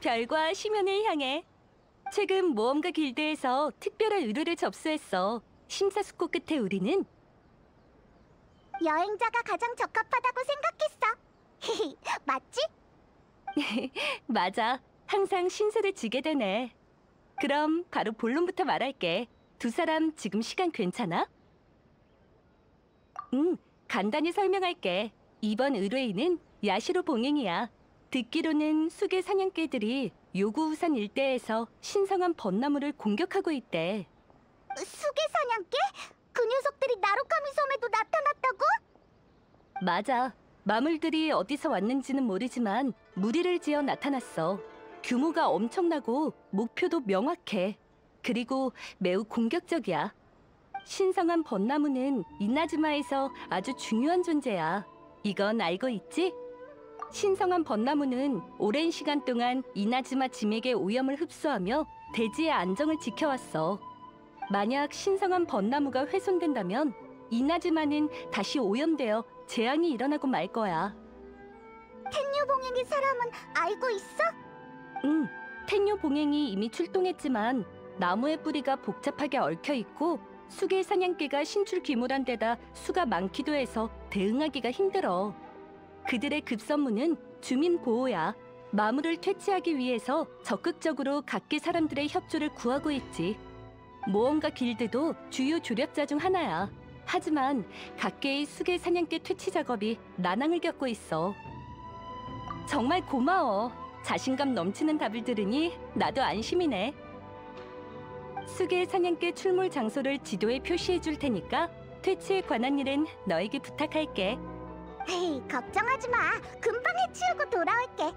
별과 심연을 향해. 최근 모험가 길드에서 특별한 의뢰를 접수했어. 심사숙고 끝에 우리는 여행자가 가장 적합하다고 생각했어. 맞지? 맞아. 항상 신세를 지게 되네. 그럼 바로 본론부터 말할게. 두 사람 지금 시간 괜찮아? 응, 간단히 설명할게. 이번 의뢰인은 야시로 봉행이야. 듣기로는 수계 사냥개들이 요구우산 일대에서 신성한 벚나무를 공격하고 있대. 수계 사냥개? 그 녀석들이 나루카미 섬에도 나타났다고? 맞아. 마물들이 어디서 왔는지는 모르지만 무리를 지어 나타났어. 규모가 엄청나고 목표도 명확해. 그리고 매우 공격적이야. 신성한 벚나무는 이나즈마에서 아주 중요한 존재야. 이건 알고 있지? 신성한 벚나무는 오랜 시간 동안 이나즈마 짐에게 오염을 흡수하며 대지의 안정을 지켜왔어. 만약 신성한 벚나무가 훼손된다면 이나즈마는 다시 오염되어 재앙이 일어나고 말 거야. 텐류 봉행의 사람은 알고 있어? 응, 텐요 봉행이 이미 출동했지만 나무의 뿌리가 복잡하게 얽혀 있고 수계 사냥개가 신출 귀몰한 데다 수가 많기도 해서 대응하기가 힘들어. 그들의 급선무는 주민 보호야. 마물을 퇴치하기 위해서 적극적으로 각계 사람들의 협조를 구하고 있지. 모험가 길드도 주요 조력자 중 하나야. 하지만 각계의 수계 사냥개 퇴치 작업이 난항을 겪고 있어. 정말 고마워. 자신감 넘치는 답을 들으니 나도 안심이네. 수계 사냥개 출몰 장소를 지도에 표시해 줄 테니까 퇴치에 관한 일은 너에게 부탁할게. 에이, 걱정하지 마. 금방 해치우고 돌아올게.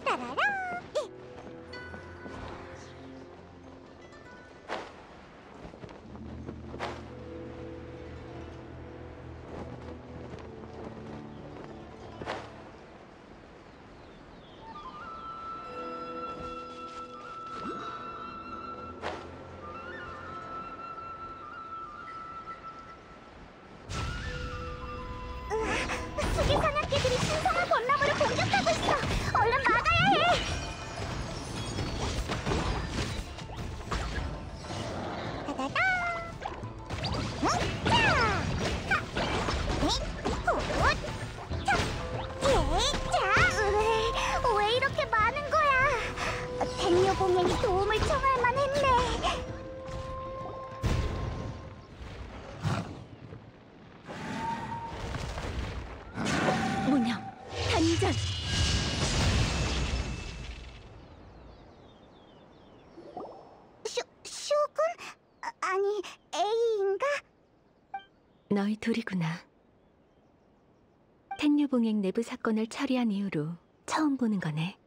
따라라. 수계 사냥개들이 신성한 벚나무를 공격하고 있어. 얼른 막아야 해. 따다다. 자, 하, 훗, 자, 왜 이렇게 많은 거야? 텐류 봉행이 도움을 청할 만했네. 무념, 단전! 슈군? 아니, A인가? 너희 둘이구나. 텐류봉행 내부 사건을 처리한 이후로 처음 보는 거네.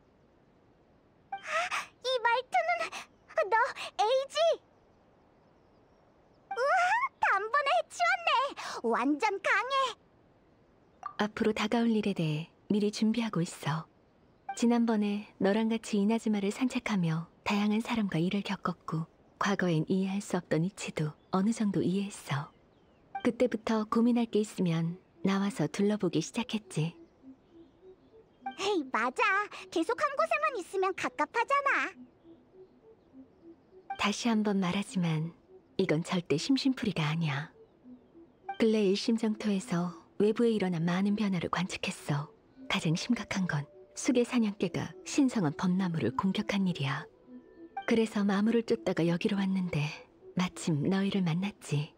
이 말투는 너 A지? 우와, 단번에 해치웠네. 완전 강해. 앞으로 다가올 일에 대해 미리 준비하고 있어. 지난번에 너랑 같이 이나즈마를 산책하며 다양한 사람과 일을 겪었고 과거엔 이해할 수 없던 이치도 어느 정도 이해했어. 그때부터 고민할 게 있으면 나와서 둘러보기 시작했지. 에이, 맞아. 계속 한 곳에만 있으면 갑갑하잖아. 다시 한번 말하지만 이건 절대 심심풀이가 아니야. 근래 일심정토에서 외부에 일어난 많은 변화를 관측했어. 가장 심각한 건 수계 사냥개가 신성한 벚나무를 공격한 일이야. 그래서 마물을 쫓다가 여기로 왔는데 마침 너희를 만났지.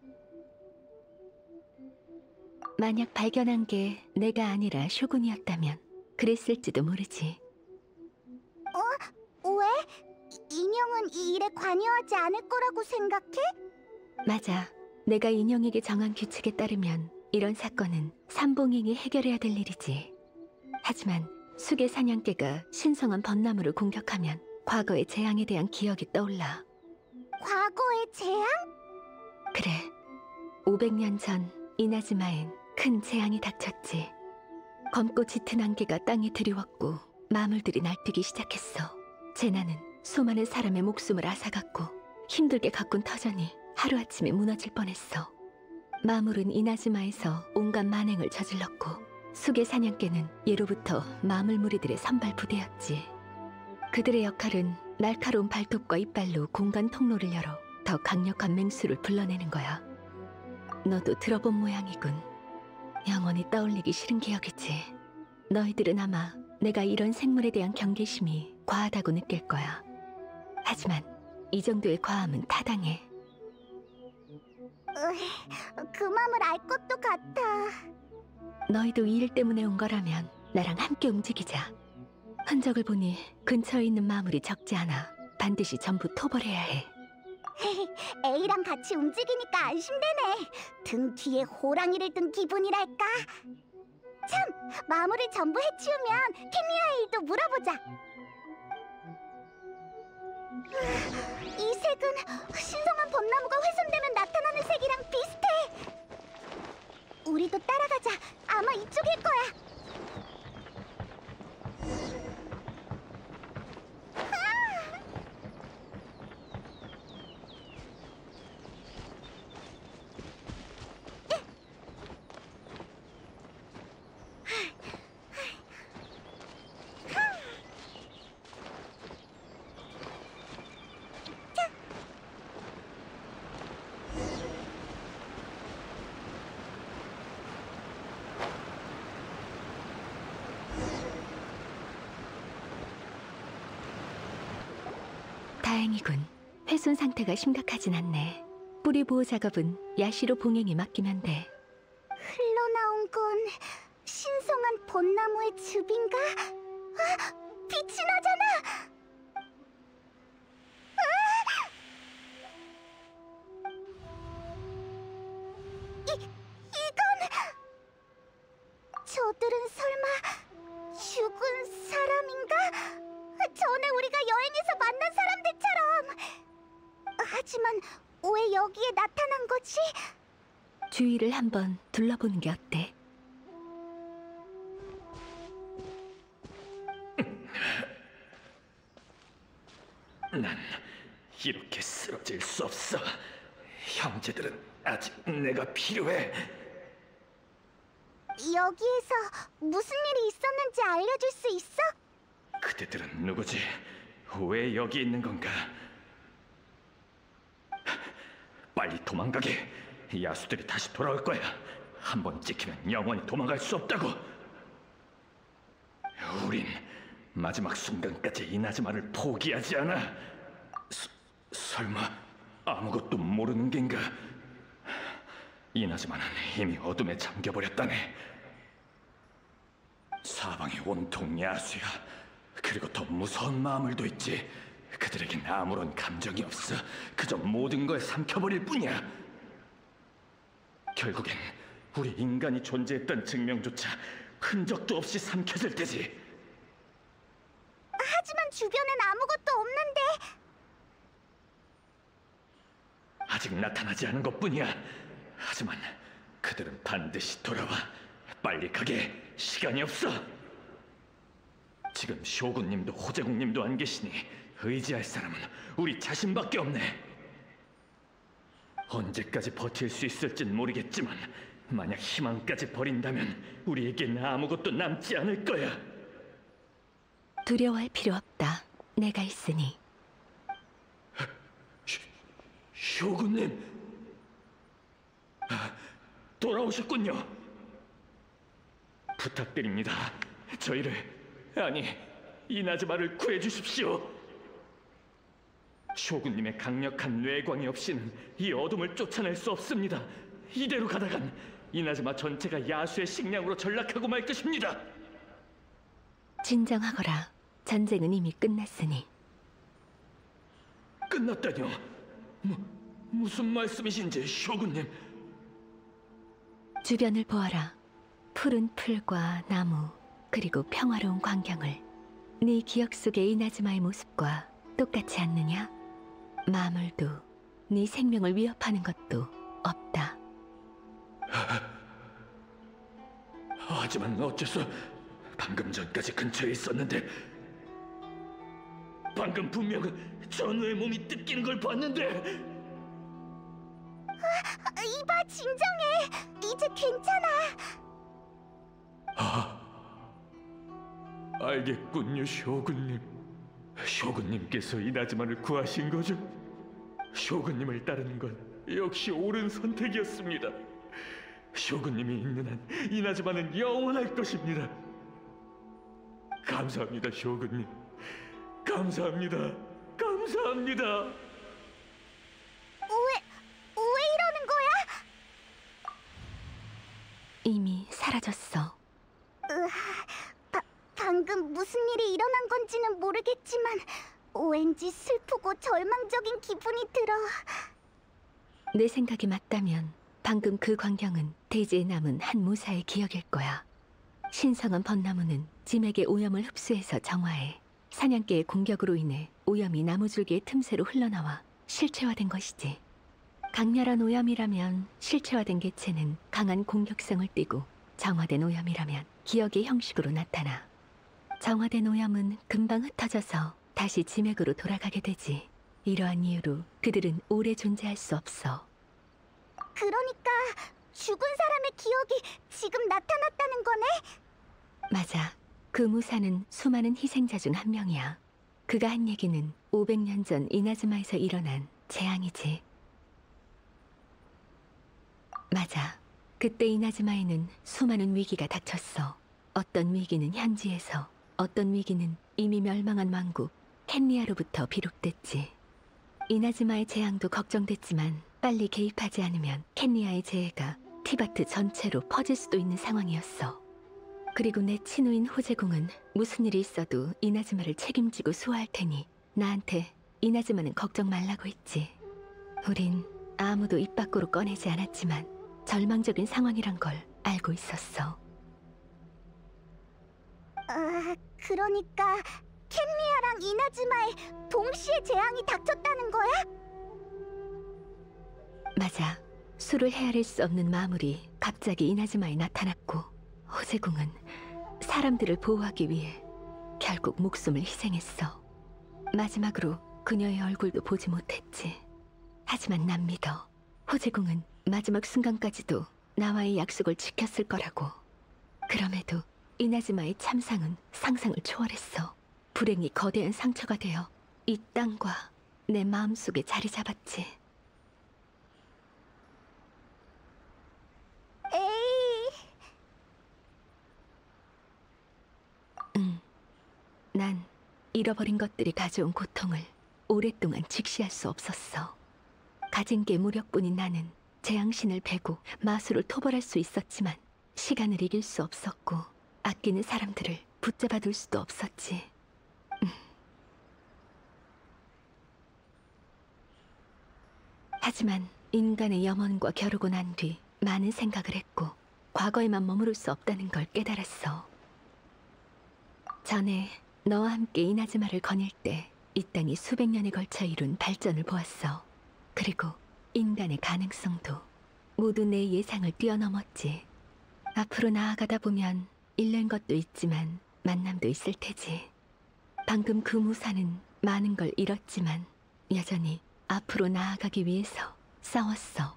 만약 발견한 게 내가 아니라 쇼군이었다면 그랬을지도 모르지. 왜? 인형은 이 일에 관여하지 않을 거라고 생각해? 맞아. 내가 인형에게 정한 규칙에 따르면 이런 사건은 삼봉행이 해결해야 될 일이지. 하지만 수계 사냥개가 신성한 벚나무를 공격하면 과거의 재앙에 대한 기억이 떠올라. 과거의 재앙? 그래, 500년 전 이나즈마엔 큰 재앙이 닥쳤지. 검고 짙은 안개가 땅에 드리웠고 마물들이 날뛰기 시작했어. 재난은 수많은 사람의 목숨을 앗아갔고 힘들게 가꾼 터전이 하루아침에 무너질 뻔했어. 마물은 이나즈마에서 온갖 만행을 저질렀고 수계 사냥개는 예로부터 마물 무리들의 선발 부대였지. 그들의 역할은 날카로운 발톱과 이빨로 공간 통로를 열어 더 강력한 맹수를 불러내는 거야. 너도 들어본 모양이군. 영원히 떠올리기 싫은 기억이지. 너희들은 아마 내가 이런 생물에 대한 경계심이 과하다고 느낄 거야. 하지만 이 정도의 과함은 타당해. 그 맘을 알 것도 같아. 너희도 이 일 때문에 온 거라면 나랑 함께 움직이자. 흔적을 보니 근처에 있는 마물이 적지 않아. 반드시 전부 토벌해야 해. A랑 같이 움직이니까 안심되네. 등 뒤에 호랑이를 든 기분이랄까. 참, 마물을 전부 해치우면 켄리아의 일도 물어보자. 이 색은 신성한 벚나무가 훼손되면 나타나는 색이랑 비슷해. 우리도 따라가자. 아마 이쪽일 거야. 다행이군. 훼손 상태가 심각하진 않네. 뿌리 보호 작업은 야시로 봉행이 맡기면 돼. 흘러나온 건 신성한 벚나무의 즙인가? 아, 빛이 나잖아! 이건... 저들은 설마 죽은 사람인가? 전에 우리가 여행에서 만난 사람들처럼! 하지만 왜 여기에 나타난 거지? 주위를 한번 둘러보는 게 어때? 난 이렇게 쓰러질 수 없어. 형제들은 아직 내가 필요해. 여기에서 무슨 일이 있었는지 알려줄 수 있어? 그대들은 누구지? 왜 여기 있는 건가? 빨리 도망가게. 야수들이 다시 돌아올 거야. 한 번 찍히면 영원히 도망갈 수 없다고. 우린 마지막 순간까지 이나즈마를 포기하지 않아. 설마 아무것도 모르는 겐가? 이나즈마는 이미 어둠에 잠겨버렸다네. 사방이 온통 야수야. 그리고 더 무서운 마물도 있지. 그들에겐 아무런 감정이 없어. 그저 모든 걸 삼켜버릴 뿐이야. 결국엔 우리 인간이 존재했던 증명조차 흔적도 없이 삼켜질 테지. 하지만 주변엔 아무것도 없는데. 아직 나타나지 않은 것뿐이야. 하지만 그들은 반드시 돌아와. 빨리 가게. 시간이 없어. 지금 쇼군님도 호제국님도 안 계시니 의지할 사람은 우리 자신밖에 없네. 언제까지 버틸 수 있을진 모르겠지만 만약 희망까지 버린다면 우리에겐 아무것도 남지 않을 거야. 두려워할 필요 없다. 내가 있으니. 쇼군님, 돌아오셨군요. 부탁드립니다. 저희를, 아니, 이나즈마를 구해주십시오. 쇼군님의 강력한 뇌광이 없이는 이 어둠을 쫓아낼 수 없습니다. 이대로 가다간 이나즈마 전체가 야수의 식량으로 전락하고 말 것입니다. 진정하거라. 전쟁은 이미 끝났으니. 끝났다뇨? 무슨 말씀이신지, 쇼군님? 주변을 보아라. 푸른 풀과 나무, 그리고 평화로운 광경을. 네 기억 속의 이나즈마의 모습과 똑같지 않느냐? 마물도 네 생명을 위협하는 것도 없다. 하지만 어째서 방금 전까지 근처에 있었는데 방금 분명 전우의 몸이 뜯기는 걸 봤는데 이봐, 진정해. 이제 괜찮아. 알겠군요, 쇼군님. 쇼군님께서 이나즈마를 구하신 거죠? 쇼군님을 따르는 건 역시 옳은 선택이었습니다. 쇼군님이 있는 한 이나즈마는 영원할 것입니다. 감사합니다, 쇼군님. 감사합니다. 감사합니다. 왜 이러는 거야? 이미 사라졌어. 방금 무슨 일이 일어난 건지는 모르겠지만 왠지 슬프고 절망적인 기분이 들어. 내 생각이 맞다면 방금 그 광경은 대지에 남은 한 무사의 기억일 거야. 신성한 벚나무는 짐에게 오염을 흡수해서 정화해 사냥개의 공격으로 인해 오염이 나무줄기의 틈새로 흘러나와 실체화된 것이지. 강렬한 오염이라면 실체화된 개체는 강한 공격성을 띠고, 정화된 오염이라면 기억의 형식으로 나타나. 정화된 오염은 금방 흩어져서 다시 지맥으로 돌아가게 되지. 이러한 이유로 그들은 오래 존재할 수 없어. 그러니까 죽은 사람의 기억이 지금 나타났다는 거네? 맞아. 그 무사는 수많은 희생자 중 한 명이야. 그가 한 얘기는 500년 전 이나즈마에서 일어난 재앙이지. 맞아. 그때 이나즈마에는 수많은 위기가 닥쳤어. 어떤 위기는 현지에서, 어떤 위기는 이미 멸망한 왕국 켄리아로부터 비롯됐지. 이나즈마의 재앙도 걱정됐지만 빨리 개입하지 않으면 켄리아의 재해가 티바트 전체로 퍼질 수도 있는 상황이었어. 그리고 내 친우인 호제공은 무슨 일이 있어도 이나즈마를 책임지고 수호할 테니 나한테 이나즈마는 걱정 말라고 했지. 우린 아무도 입 밖으로 꺼내지 않았지만 절망적인 상황이란 걸 알고 있었어. 그러니까 켄리아랑 이나즈마에 동시에 재앙이 닥쳤다는 거야? 맞아. 수를 헤아릴 수 없는 마물이 갑자기 이나즈마에 나타났고, 호제공은 사람들을 보호하기 위해 결국 목숨을 희생했어. 마지막으로 그녀의 얼굴도 보지 못했지. 하지만 난 믿어. 호제공은 마지막 순간까지도 나와의 약속을 지켰을 거라고. 그럼에도 이나즈마의 참상은 상상을 초월했어. 불행이 거대한 상처가 되어 이 땅과 내 마음속에 자리 잡았지. 에이, 난 잃어버린 것들이 가져온 고통을 오랫동안 직시할 수 없었어. 가진 게 무력뿐인 나는 재앙신을 베고 마술을 토벌할 수 있었지만 시간을 이길 수 없었고 아끼는 사람들을 붙잡아둘 수도 없었지. 하지만 인간의 염원과 겨루고 난 뒤 많은 생각을 했고 과거에만 머무를 수 없다는 걸 깨달았어. 전에 너와 함께 이나즈마를 거닐 때 이 땅이 수백 년에 걸쳐 이룬 발전을 보았어. 그리고 인간의 가능성도 모두 내 예상을 뛰어넘었지. 앞으로 나아가다 보면 잃는 것도 있지만 만남도 있을 테지. 방금 그 무사는 많은 걸 잃었지만 여전히 앞으로 나아가기 위해서 싸웠어.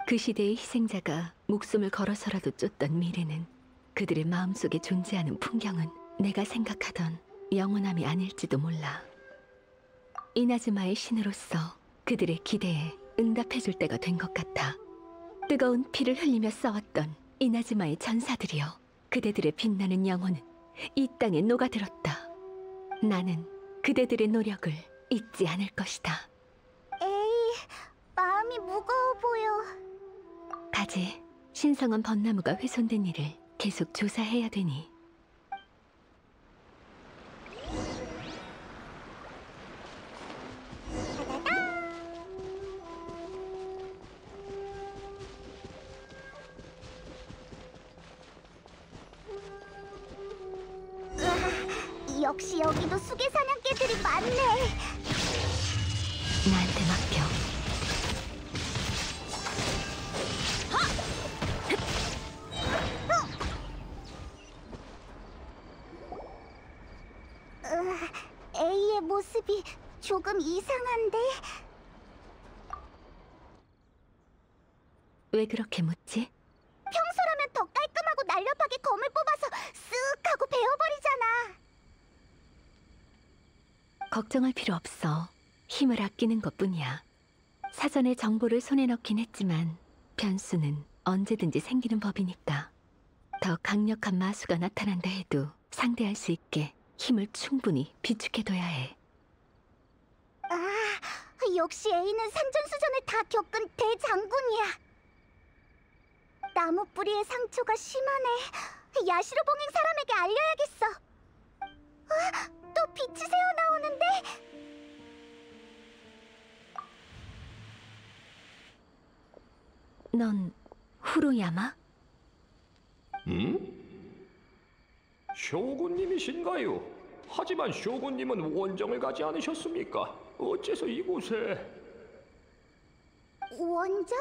그 시대의 희생자가 목숨을 걸어서라도 쫓던 미래는, 그들의 마음속에 존재하는 풍경은 내가 생각하던 영원함이 아닐지도 몰라. 이나즈마의 신으로서 그들의 기대에 응답해줄 때가 된 것 같아. 뜨거운 피를 흘리며 싸웠던 이나즈마의 전사들이여, 그대들의 빛나는 영혼은 이 땅에 녹아들었다. 나는 그대들의 노력을 잊지 않을 것이다. 에이, 마음이 무거워 보여. 가지. 신성한 벚나무가 훼손된 일을 계속 조사해야 되니. 역시 여기도 수개 사냥개들이 많네. 나한테 맡겨. 조금 이상한데? 왜 그렇게 묻지? 평소라면 더 깔끔하고 날렵하게 검을 뽑아서 쓱 하고 베어버리잖아. 걱정할 필요 없어. 힘을 아끼는 것뿐이야. 사전에 정보를 손에 넣긴 했지만 변수는 언제든지 생기는 법이니까. 더 강력한 마수가 나타난다 해도 상대할 수 있게 힘을 충분히 비축해둬야 해. 아, 역시 A는 산전수전을 다 겪은 대장군이야. 나무 뿌리의 상처가 심하네. 야시로 봉행 사람에게 알려야겠어. 또 빛이 새어나오는데? 넌 후루야마? 쇼군님이신가요? 하지만 쇼군님은 원정을 가지 않으셨습니까? 어째서 이곳에? 원정?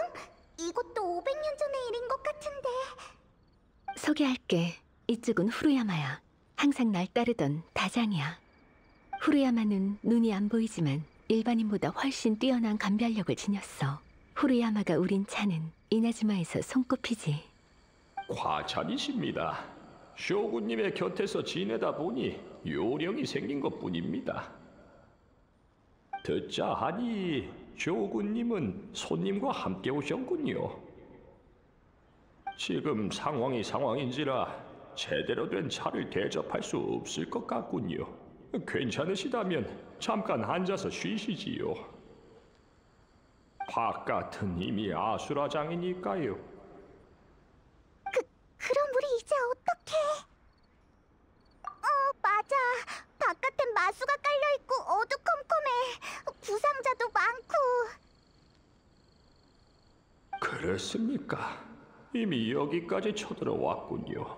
이것도 500년 전의 일인 것 같은데. 소개할게. 이쪽은 후루야마야. 항상 날 따르던 다장이야. 후루야마는 눈이 안 보이지만 일반인보다 훨씬 뛰어난 감별력을 지녔어. 후루야마가 우린 차는 이나즈마에서 손꼽히지. 과찬이십니다. 쇼군님의 곁에서 지내다 보니 요령이 생긴 것뿐입니다. 듣자 하니 쇼군님은 손님과 함께 오셨군요. 지금 상황인지라 제대로 된 차를 대접할 수 없을 것 같군요. 괜찮으시다면 잠깐 앉아서 쉬시지요. 바깥은 이미 아수라장이니까요. 그럼 우리 이제 어떡해? 맞아. 바깥엔 마수가 깔려있고 어두컴컴해. 부상자도 많고. 그렇습니까? 이미 여기까지 쳐들어왔군요.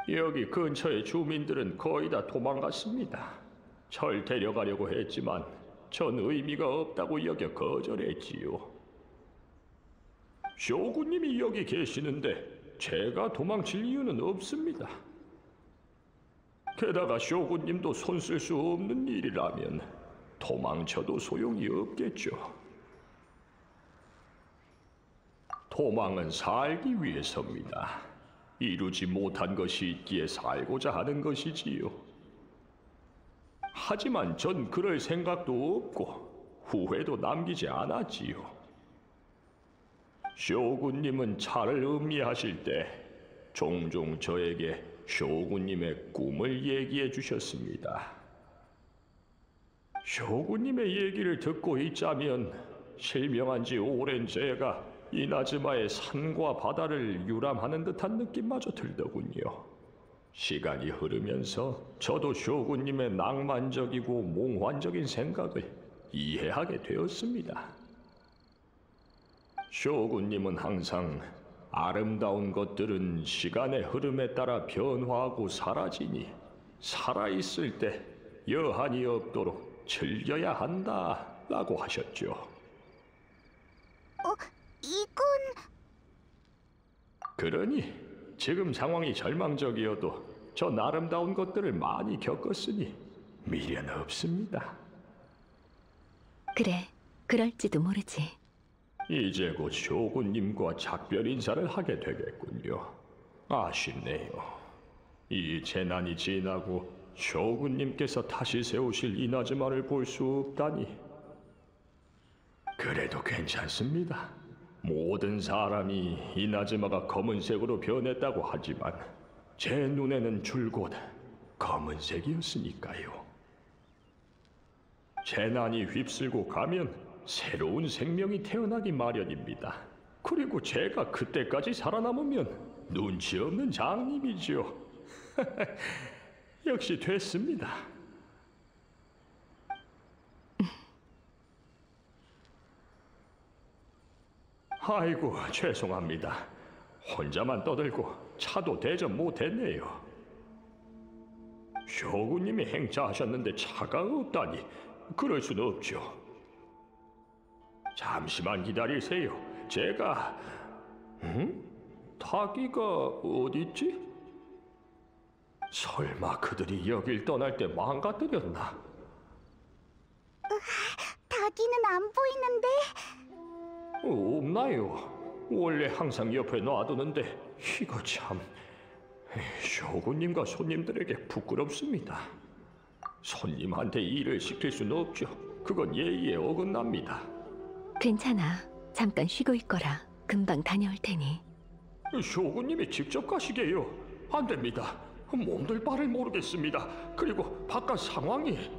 여기 근처의 주민들은 거의 다 도망갔습니다. 절 데려가려고 했지만 전 의미가 없다고 여겨 거절했지요. 쇼군님이 여기 계시는데 제가 도망칠 이유는 없습니다. 게다가 쇼군님도 손 쓸 수 없는 일이라면 도망쳐도 소용이 없겠죠. 도망은 살기 위해서입니다. 이루지 못한 것이 있기에 살고자 하는 것이지요. 하지만 전 그럴 생각도 없고 후회도 남기지 않았지요. 쇼군님은 차를 음미하실 때 종종 저에게 쇼군님의 꿈을 얘기해 주셨습니다. 쇼군님의 얘기를 듣고 있자면 실명한 지 오랜 제가 이나즈마의 산과 바다를 유람하는 듯한 느낌마저 들더군요. 시간이 흐르면서 저도 쇼군님의 낭만적이고 몽환적인 생각을 이해하게 되었습니다. 쇼군님은 항상 아름다운 것들은 시간의 흐름에 따라 변화하고 사라지니 살아있을 때 여한이 없도록 즐겨야 한다라고 하셨죠. 이건... 그러니 지금 상황이 절망적이어도 전 아름다운 것들을 많이 겪었으니 미련 없습니다. 그래, 그럴지도 모르지. 이제 곧 쇼군님과 작별 인사를 하게 되겠군요. 아쉽네요. 이 재난이 지나고 쇼군님께서 다시 세우실 이나즈마를 볼 수 없다니. 그래도 괜찮습니다. 모든 사람이 이나즈마가 검은색으로 변했다고 하지만 제 눈에는 줄곧 검은색이었으니까요. 재난이 휩쓸고 가면 새로운 생명이 태어나기 마련입니다. 그리고 제가 그때까지 살아남으면 눈치 없는 장님이죠. 역시 됐습니다. 아이고, 죄송합니다. 혼자만 떠들고 차도 대접 못했네요. 쇼군님이 행차하셨는데 차가 없다니 그럴 수는 없죠. 잠시만 기다리세요. 제가... 타기가 어딨지? 설마 그들이 여길 떠날 때 망가뜨렸나? 닭이는 안 보이는데. 없나요? 원래 항상 옆에 놔두는데 이거 참 쇼군님과 손님들에게 부끄럽습니다. 손님한테 일을 시킬 수는 없죠. 그건 예의에 어긋납니다. 괜찮아. 잠깐 쉬고 있거라. 금방 다녀올 테니. 쇼군님이 직접 가시게요. 안 됩니다. 몸둘 바를 모르겠습니다. 그리고 바깥 상황이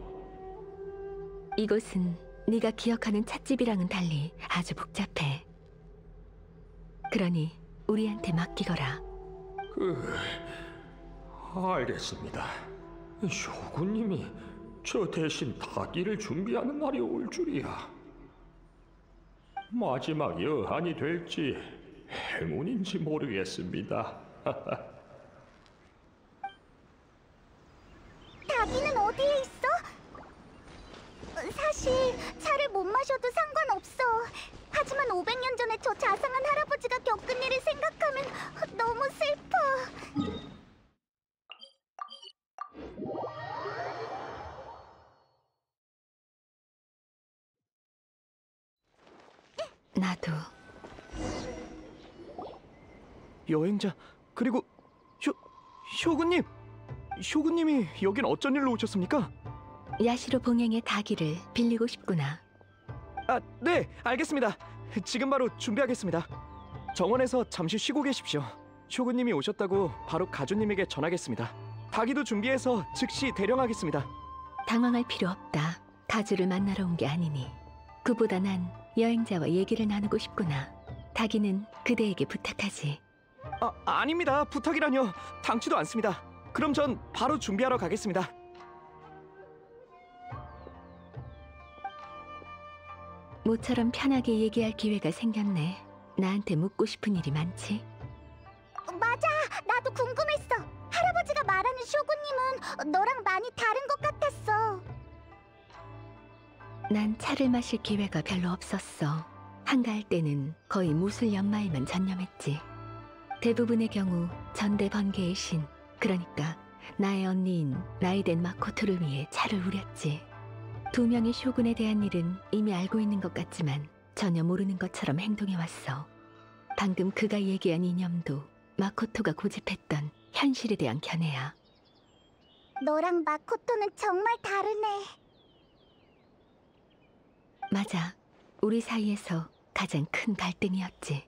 이곳은 네가 기억하는 찻집이랑은 달리 아주 복잡해. 그러니 우리한테 맡기거라. 알겠습니다. 쇼군님이 저 대신 닭일을 준비하는 날이 올 줄이야. 마지막 여한이 될지 행운인지 모르겠습니다. 닭이는 어디에 있어? 사실 차를 못 마셔도 상관없어. 하지만 500년 전에 저 자상한 할아버지가 겪은 일을 생각하면 너무 슬퍼. 나도. 여행자, 그리고 쇼군님! 쇼군님이 여긴 어쩐 일로 오셨습니까? 야시로 봉행의 닭이를 빌리고 싶구나. 아, 네, 알겠습니다. 지금 바로 준비하겠습니다. 정원에서 잠시 쉬고 계십시오. 쇼군님이 오셨다고 바로 가주님에게 전하겠습니다. 닭이도 준비해서 즉시 대령하겠습니다. 당황할 필요 없다. 가주를 만나러 온 게 아니니. 그보다 난 여행자와 얘기를 나누고 싶구나. 닭이는 그대에게 부탁하지. 아닙니다. 부탁이라뇨. 당치도 않습니다. 그럼 전 바로 준비하러 가겠습니다. 모처럼 편하게 얘기할 기회가 생겼네. 나한테 묻고 싶은 일이 많지? 맞아, 나도 궁금했어. 할아버지가 말하는 쇼군님은 너랑 많이 다른 것 같았어. 난 차를 마실 기회가 별로 없었어. 한가할 때는 거의 무술 연마에만 전념했지. 대부분의 경우 전대 번개의 신, 그러니까 나의 언니인 라이덴 마코토를 위해 차를 우렸지. 두 명의 쇼군에 대한 일은 이미 알고 있는 것 같지만 전혀 모르는 것처럼 행동해왔어. 방금 그가 얘기한 이념도 마코토가 고집했던 현실에 대한 견해야. 너랑 마코토는 정말 다르네. 맞아. 우리 사이에서 가장 큰 갈등이었지.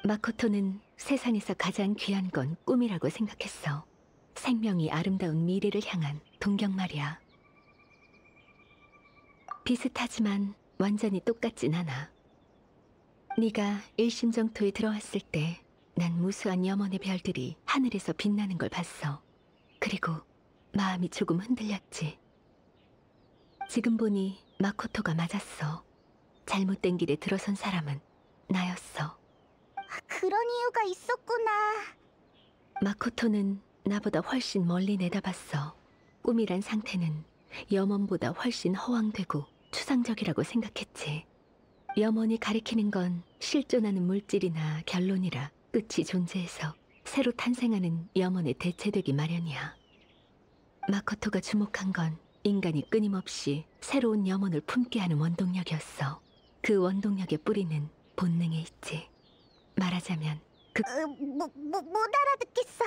마코토는 세상에서 가장 귀한 건 꿈이라고 생각했어. 생명이 아름다운 미래를 향한 동경 말이야. 비슷하지만 완전히 똑같진 않아. 네가 일심정토에 들어왔을 때 난 무수한 염원의 별들이 하늘에서 빛나는 걸 봤어. 그리고 마음이 조금 흔들렸지. 지금 보니 마코토가 맞았어. 잘못된 길에 들어선 사람은 나였어. 그런 이유가 있었구나. 마코토는 나보다 훨씬 멀리 내다봤어. 꿈이란 상태는 염원보다 훨씬 허황되고 추상적이라고 생각했지. 염원이 가리키는 건 실존하는 물질이나 결론이라 끝이 존재해서 새로 탄생하는 염원에 대체되기 마련이야. 마코토가 주목한 건 인간이 끊임없이 새로운 염원을 품게 하는 원동력이었어. 그 원동력의 뿌리는 본능에 있지. 말하자면 못 알아듣겠어.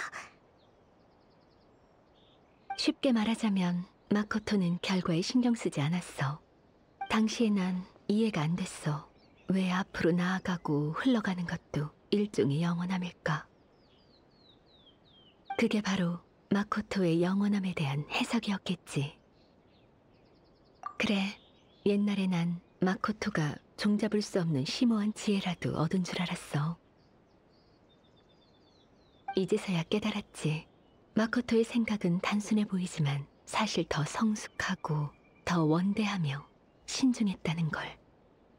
쉽게 말하자면 마코토는 결과에 신경 쓰지 않았어. 당시에 난 이해가 안 됐어. 왜 앞으로 나아가고 흘러가는 것도 일종의 영원함일까? 그게 바로 마코토의 영원함에 대한 해석이었겠지. 그래, 옛날에 난 마코토가 종잡을 수 없는 심오한 지혜라도 얻은 줄 알았어. 이제서야 깨달았지. 마코토의 생각은 단순해 보이지만 사실 더 성숙하고 더 원대하며 신중했다는 걸.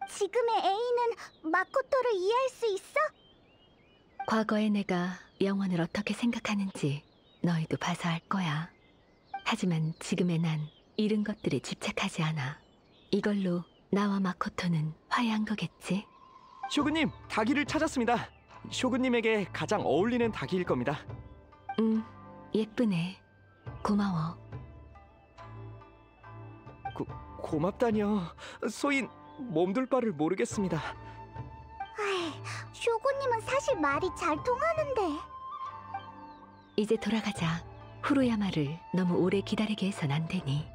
지금의 A는 마코토를 이해할 수 있어? 과거의 내가 영원을 어떻게 생각하는지 너희도 봐서 알 거야. 하지만 지금의 난 잃은 것들에 집착하지 않아. 이걸로 나와 마코토는 화해한 거겠지? 쇼군님, 닭이를 찾았습니다. 쇼군님에게 가장 어울리는 닭이일 겁니다. 예쁘네. 고마워. 고맙다뇨. 소인 몸둘 바를 모르겠습니다. 아이, 쇼고님은 사실 말이 잘 통하는데. 이제 돌아가자. 후루야마를 너무 오래 기다리게 해선 안 되니.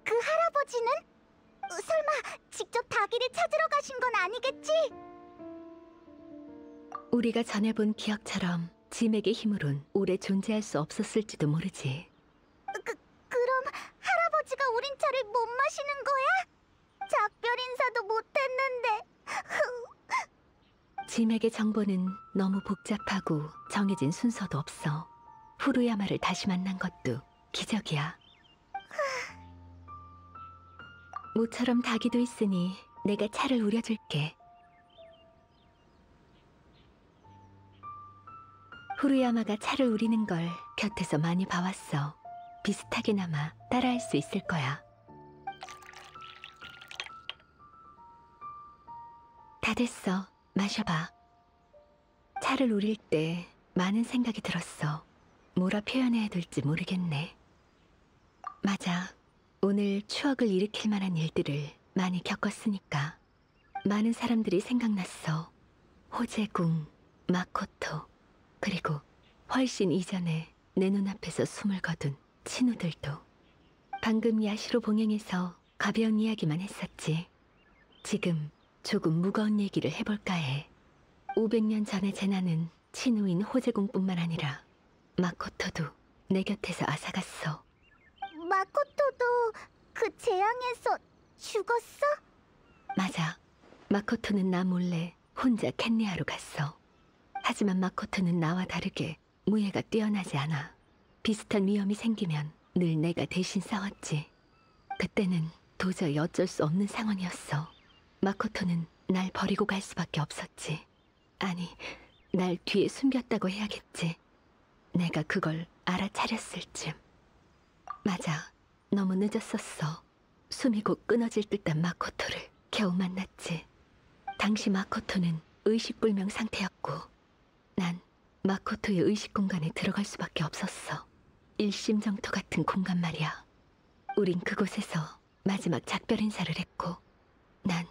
그 할아버지는? 설마 직접 닭이를 찾으러 가신 건 아니겠지? 우리가 전에 본 기억처럼 짐에게 힘으론 오래 존재할 수 없었을지도 모르지. 그럼 할아버지가 우린 차를 못 마시는 거야? 작별 인사도 못했는데. 짐에게 정보는 너무 복잡하고 정해진 순서도 없어. 후루야마를 다시 만난 것도 기적이야. 모처럼 닭이도 있으니 내가 차를 우려줄게. 후루야마가 차를 우리는 걸 곁에서 많이 봐왔어. 비슷하게나마 따라할 수 있을 거야. 다 됐어. 마셔봐. 차를 우릴 때 많은 생각이 들었어. 뭐라 표현해야 될지 모르겠네. 맞아. 오늘 추억을 일으킬 만한 일들을 많이 겪었으니까. 많은 사람들이 생각났어. 호재궁, 마코토, 그리고 훨씬 이전에 내 눈앞에서 숨을 거둔 친구들도. 방금 야시로 봉행에서 가벼운 이야기만 했었지. 지금 조금 무거운 얘기를 해볼까 해. 500년 전의 재난은 친우인 호재궁뿐만 아니라 마코토도 내 곁에서 앗아갔어. 마코토도 그 재앙에서 죽었어? 맞아. 마코토는 나 몰래 혼자 캔리아로 갔어. 하지만 마코토는 나와 다르게 무예가 뛰어나지 않아. 비슷한 위험이 생기면 늘 내가 대신 싸웠지. 그때는 도저히 어쩔 수 없는 상황이었어. 마코토는 날 버리고 갈 수밖에 없었지. 아니, 날 뒤에 숨겼다고 해야겠지. 내가 그걸 알아차렸을 쯤. 맞아. 너무 늦었었어. 숨이 곧 끊어질 듯한 마코토를 겨우 만났지. 당시 마코토는 의식불명 상태였고 난 마코토의 의식 공간에 들어갈 수밖에 없었어. 일심정토 같은 공간 말이야. 우린 그곳에서 마지막 작별 인사를 했고 난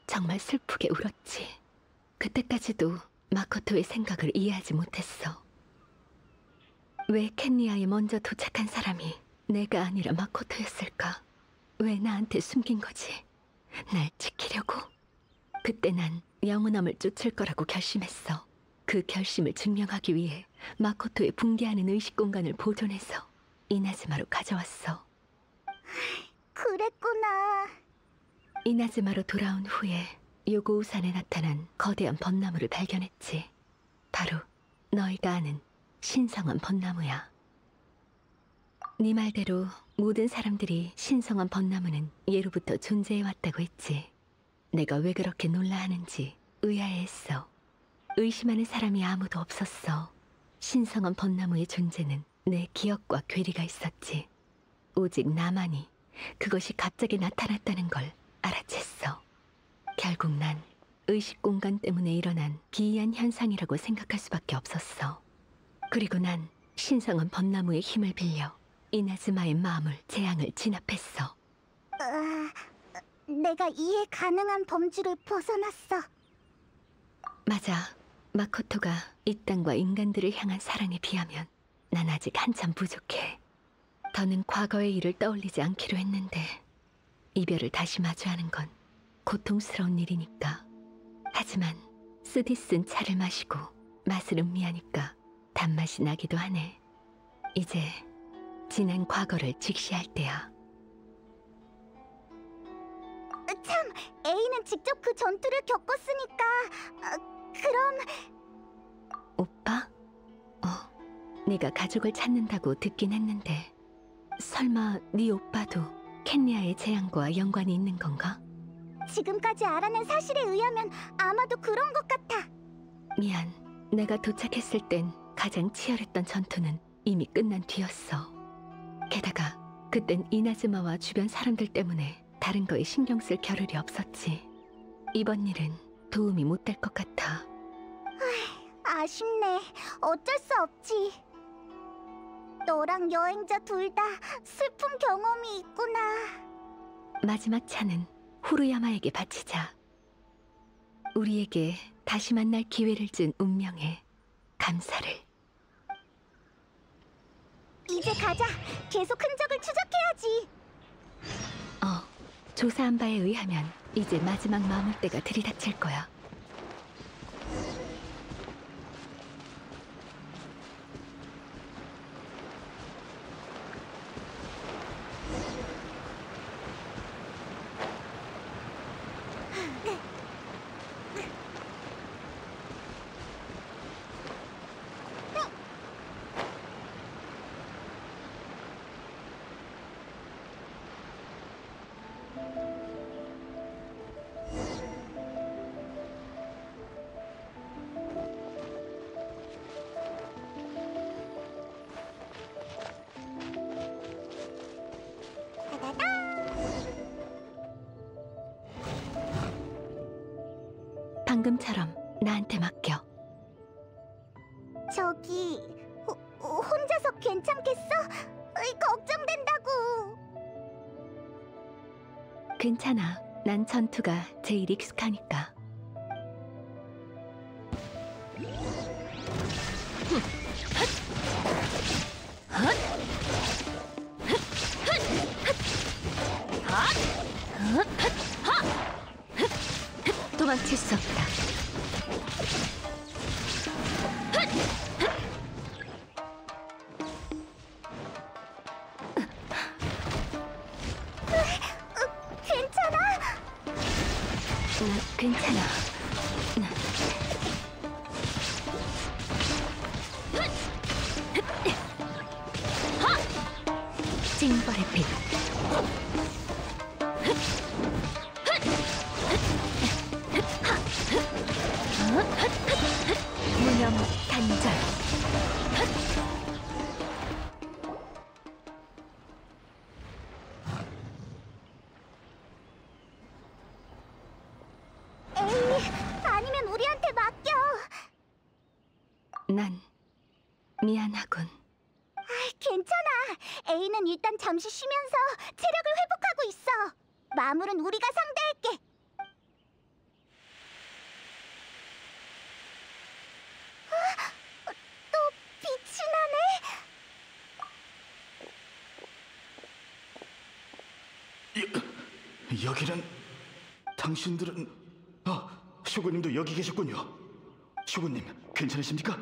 정말 슬프게 울었지. 그때까지도 마코토의 생각을 이해하지 못했어. 왜 캔리아에 먼저 도착한 사람이 내가 아니라 마코토였을까? 왜 나한테 숨긴 거지? 날 지키려고? 그때 난 영원함을 쫓을 거라고 결심했어. 그 결심을 증명하기 위해 마코토의 붕괴하는 의식 공간을 보존해서 이나즈마로 가져왔어. 그랬구나. 이나즈마로 돌아온 후에 요고우산에 나타난 거대한 벚나무를 발견했지. 바로 너희가 아는 신성한 벚나무야. 네 말대로 모든 사람들이 신성한 벚나무는 예로부터 존재해왔다고 했지. 내가 왜 그렇게 놀라하는지 의아해했어. 의심하는 사람이 아무도 없었어. 신성한 벚나무의 존재는 내 기억과 괴리가 있었지. 오직 나만이 그것이 갑자기 나타났다는 걸 알아챘어. 결국 난 의식 공간 때문에 일어난 기이한 현상이라고 생각할 수밖에 없었어. 그리고 난 신성한 벚나무의 힘을 빌려 이나즈마의 마음을 재앙을 진압했어. 내가 이해 가능한 범주를 벗어났어. 맞아. 마코토가 이 땅과 인간들을 향한 사랑에 비하면 난 아직 한참 부족해. 더는 과거의 일을 떠올리지 않기로 했는데 이별을 다시 마주하는 건 고통스러운 일이니까. 하지만 쓰디 쓴 차를 마시고 맛을 음미하니까 단맛이 나기도 하네. 이제 지난 과거를 직시할 때야. 참, A는 직접 그 전투를 겪었으니까. 그럼 내가 가족을 찾는다고 듣긴 했는데 설마 네 오빠도 켄리아의 재앙과 연관이 있는 건가? 지금까지 알아낸 사실에 의하면 아마도 그런 것 같아. 미안. 내가 도착했을 땐 가장 치열했던 전투는 이미 끝난 뒤였어. 게다가 그땐 이나즈마와 주변 사람들 때문에 다른 거에 신경 쓸 겨를이 없었지. 이번 일은 도움이 못 될 것 같아. 아쉽네. 어쩔 수 없지. 너랑 여행자 둘 다 슬픈 경험이 있구나. 마지막 차는 후루야마에게 바치자. 우리에게 다시 만날 기회를 준 운명에 감사를. 이제 가자. 계속 흔적을 추적해야지. 조사한 바에 의하면 이제 마지막 마물대가 들이닥칠 거야. 방금처럼 나한테 맡겨. 저기 혼자서 괜찮겠어? 걱정된다고. 괜찮아. 난 전투가 제일 익숙하니까. 도망칠 수 없다. 괜찮아? 괜찮아. 징벌의 빛. 무념 단절. 에이, 아니면 우리한테 맡겨. 난 미안하군. 괜찮아. A는 일단 잠시 쉬면서 체력을 회복하고 있어. 마물은 우리가 상대할게. 또 빛이 나네. 여기는 당신들은 슈구님도 여기 계셨군요. 슈구님 괜찮으십니까?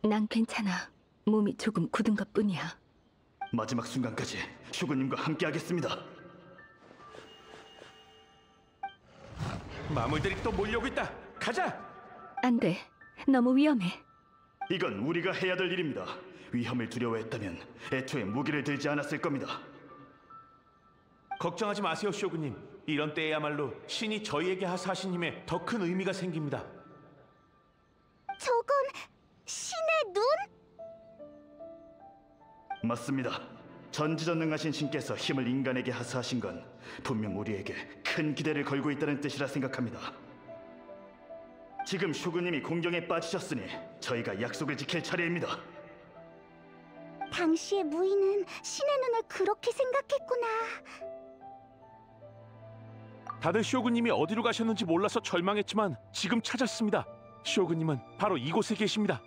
난 괜찮아. 몸이 조금 굳은 것뿐이야. 마지막 순간까지 슈구님과 함께하겠습니다. 마물들이 또 몰려오고 있다. 가자. 안 돼. 너무 위험해. 이건 우리가 해야 될 일입니다. 위험을 두려워했다면 애초에 무기를 들지 않았을 겁니다. 걱정하지 마세요, 쇼구님. 이런 때에야말로 신이 저희에게 하사하신 힘에 더 큰 의미가 생깁니다. 저건 신의 눈? 맞습니다. 전지전능하신 신께서 힘을 인간에게 하사하신 건 분명 우리에게 큰 기대를 걸고 있다는 뜻이라 생각합니다. 지금 슈구님이 공경에 빠지셨으니 저희가 약속을 지킬 차례입니다. 당시의 무인은 신의 눈을 그렇게 생각했구나. 다들 쇼구님이 어디로 가셨는지 몰라서 절망했지만 지금 찾았습니다. 쇼구님은 바로 이곳에 계십니다.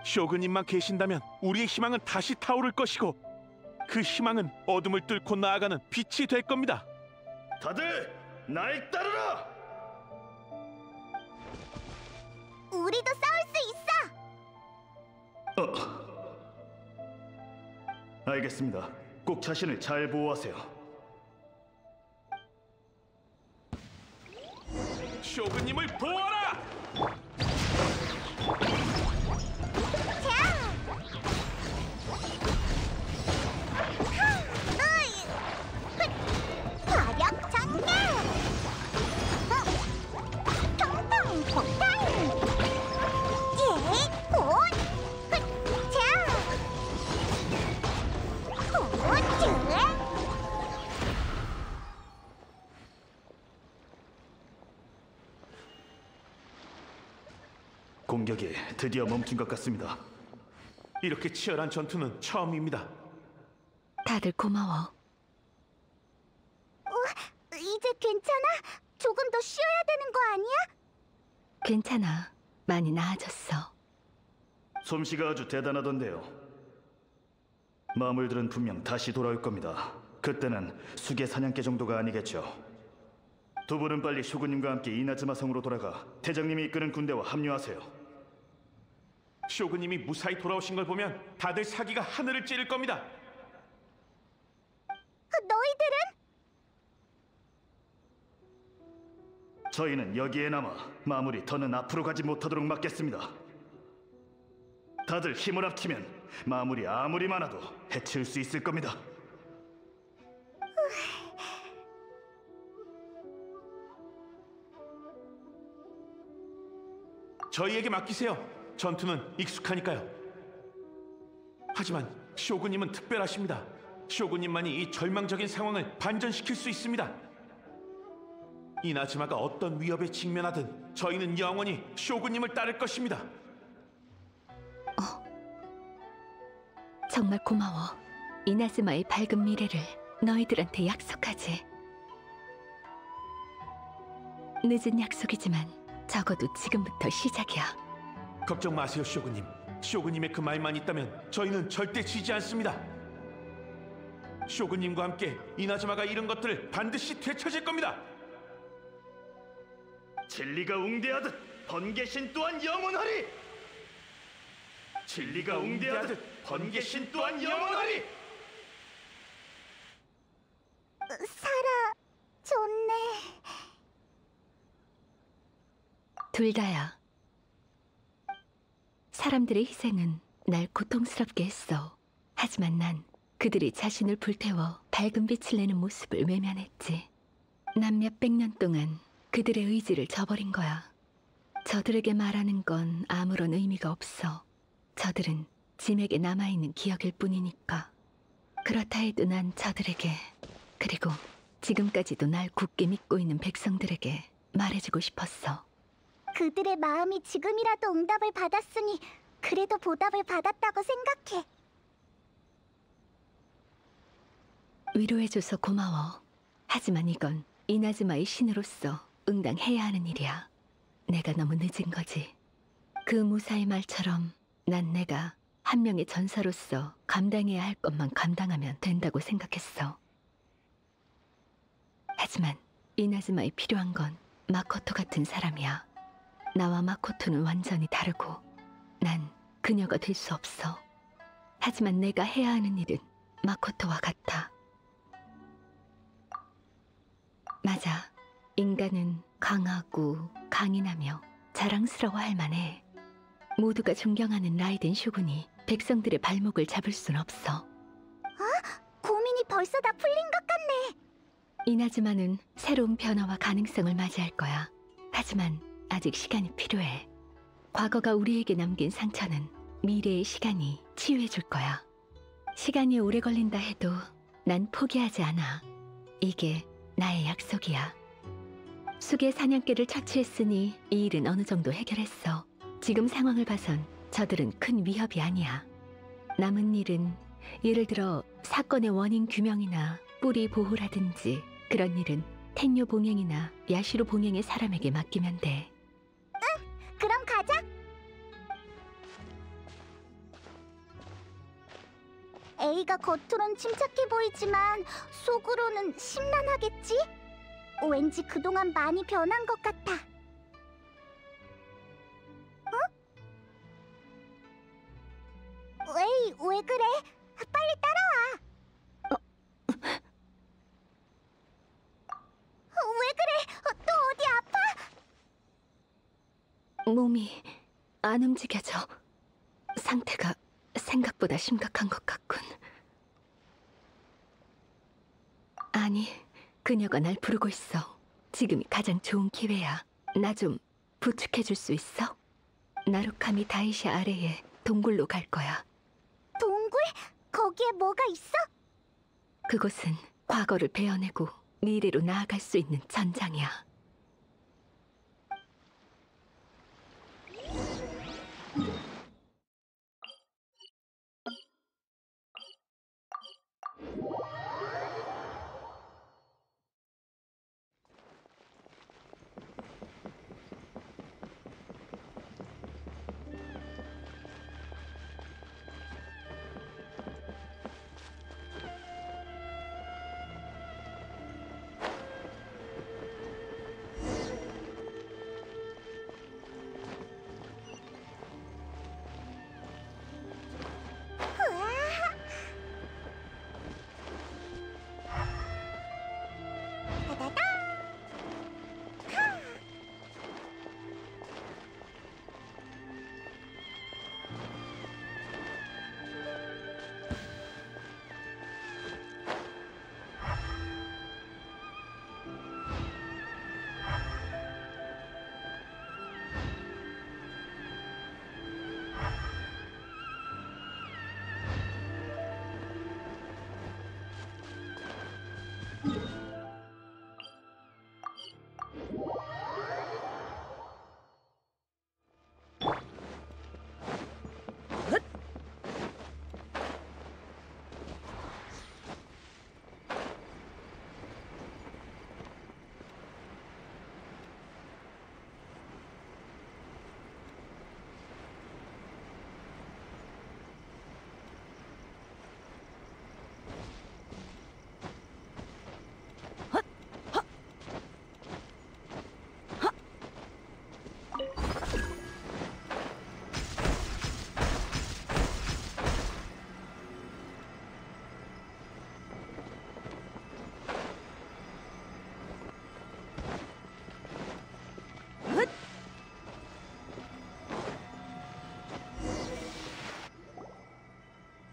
쇼구님만 계신다면 우리의 희망은 다시 타오를 것이고 그 희망은 어둠을 뚫고 나아가는 빛이 될 겁니다. 다들 날 따르라! 우리도 싸울 수 있어. 알겠습니다. 꼭 자신을 잘 보호하세요. 쇼구님을 보아라! 자, 공격이 드디어 멈춘 것 같습니다. 이렇게 치열한 전투는 처음입니다. 다들 고마워. 이제 괜찮아? 조금 더 쉬어야 되는 거 아니야? 괜찮아. 많이 나아졌어. 솜씨가 아주 대단하던데요. 마물들은 분명 다시 돌아올 겁니다. 그때는 수계 사냥개 정도가 아니겠죠. 두 분은 빨리 쇼군님과 함께 이나즈마 성으로 돌아가 대장님이 이끄는 군대와 합류하세요. 쇼군님이 무사히 돌아오신 걸 보면 다들 사기가 하늘을 찌를 겁니다. 너희들은? 저희는 여기에 남아 마물이 더는 앞으로 가지 못하도록 막겠습니다. 다들 힘을 합치면 마물이 아무리 많아도 해칠 수 있을 겁니다. 저희에게 맡기세요. 전투는 익숙하니까요. 하지만 쇼군님은 특별하십니다. 쇼군님만이 이 절망적인 상황을 반전시킬 수 있습니다. 이나즈마가 어떤 위협에 직면하든 저희는 영원히 쇼군님을 따를 것입니다. 정말 고마워. 이나즈마의 밝은 미래를 너희들한테 약속하지. 늦은 약속이지만 적어도 지금부터 시작이야. 걱정 마세요, 쇼군님. 쇼군님의 그 말만 있다면 저희는 절대 지지 않습니다. 쇼군님과 함께 이나즈마가 잃은 것들을 반드시 되찾을 겁니다. 진리가 웅대하듯 번개신 또한 영원하리! 진리가 웅대하듯 번개신 또한 영원하리! 좋네. 둘 다야. 사람들의 희생은 날 고통스럽게 했어. 하지만 난 그들이 자신을 불태워 밝은 빛을 내는 모습을 외면했지. 난 몇백 년 동안 그들의 의지를 저버린 거야. 저들에게 말하는 건 아무런 의미가 없어. 저들은 짐에게 남아있는 기억일 뿐이니까. 그렇다 해도 난 저들에게, 그리고 지금까지도 날 굳게 믿고 있는 백성들에게 말해주고 싶었어. 그들의 마음이 지금이라도 응답을 받았으니 그래도 보답을 받았다고 생각해. 위로해줘서 고마워. 하지만 이건 이나즈마의 신으로서 응당해야 하는 일이야. 내가 너무 늦은 거지. 그 무사의 말처럼 난 내가 한 명의 전사로서 감당해야 할 것만 감당하면 된다고 생각했어. 하지만 이나즈마에 필요한 건 마코토 같은 사람이야. 나와 마코토는 완전히 다르고 난 그녀가 될 수 없어. 하지만 내가 해야 하는 일은 마코토와 같아. 맞아. 인간은 강하고 강인하며 자랑스러워할 만해. 모두가 존경하는 라이덴 쇼군이 백성들의 발목을 잡을 순 없어. 고민이 벌써 다 풀린 것 같네. 이나즈마는 새로운 변화와 가능성을 맞이할 거야. 하지만 아직 시간이 필요해. 과거가 우리에게 남긴 상처는 미래의 시간이 치유해 줄 거야. 시간이 오래 걸린다 해도 난 포기하지 않아. 이게 나의 약속이야. 수계 사냥개를 착취했으니 이 일은 어느 정도 해결했어. 지금 상황을 봐선 저들은 큰 위협이 아니야. 남은 일은 예를 들어 사건의 원인 규명이나 뿌리 보호라든지 그런 일은 텐뇨 봉행이나 야시로 봉행의 사람에게 맡기면 돼. 그럼 가자. A가 겉으론 침착해 보이지만 속으로는 심란하겠지? 왠지 그동안 많이 변한 것 같아. 에이, 왜 그래? 빨리 따라와. 왜 그래? 또 어디 아파? 몸이 안 움직여져. 상태가 생각보다 심각한 것 같군. 아니, 그녀가 날 부르고 있어. 지금이 가장 좋은 기회야. 나 좀 부축해줄 수 있어? 나루카미 다이시 아래에 동굴로 갈 거야. 동굴? 거기에 뭐가 있어? 그곳은 과거를 베어내고 미래로 나아갈 수 있는 전장이야.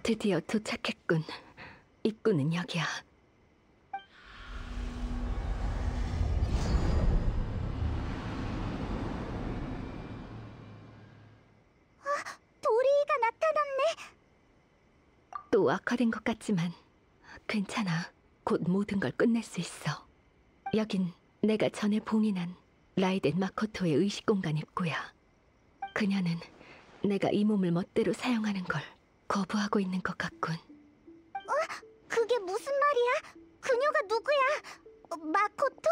드디어 도착했군. 입구는 여기야. 도리가 나타났네. 또 악화된 것 같지만 괜찮아. 곧 모든 걸 끝낼 수 있어. 여긴 내가 전에 봉인한 라이덴 마코토의 의식 공간 입구야. 그녀는 내가 이 몸을 멋대로 사용하는 걸 거부하고 있는 것 같군. 그게 무슨 말이야? 그녀가 누구야? 마코토?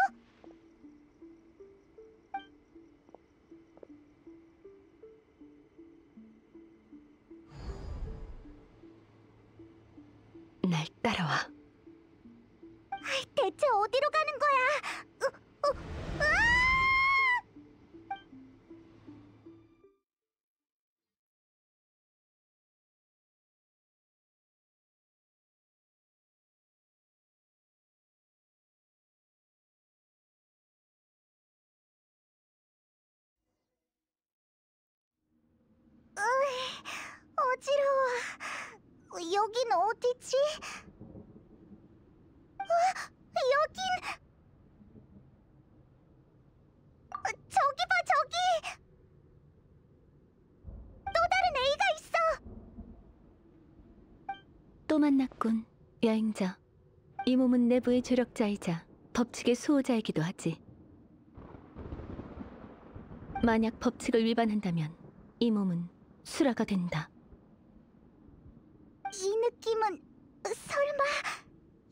날 따라와. 대체 어디로 가는 거야? 으아! 어지러워. 여긴 어디지? 여긴 저기 봐, 저기! 또 다른 A가 있어! 또 만났군, 여행자. 이 몸은 내부의 조력자이자 법칙의 수호자이기도 하지. 만약 법칙을 위반한다면 이 몸은 수라가 된다. 이 느낌은 설마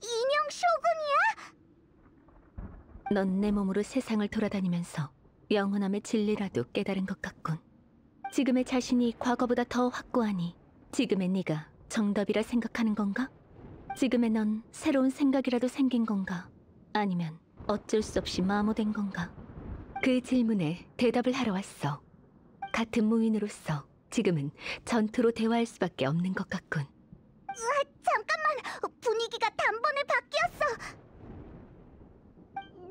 인형 쇼군이야? 넌 내 몸으로 세상을 돌아다니면서 영원함의 진리라도 깨달은 것 같군. 지금의 자신이 과거보다 더 확고하니 지금의 네가 정답이라 생각하는 건가? 지금의 넌 새로운 생각이라도 생긴 건가? 아니면 어쩔 수 없이 마모된 건가? 그 질문에 대답을 하러 왔어. 같은 무인으로서 지금은 전투로 대화할 수밖에 없는 것 같군. 잠깐만! 분위기가 단번에 바뀌었어!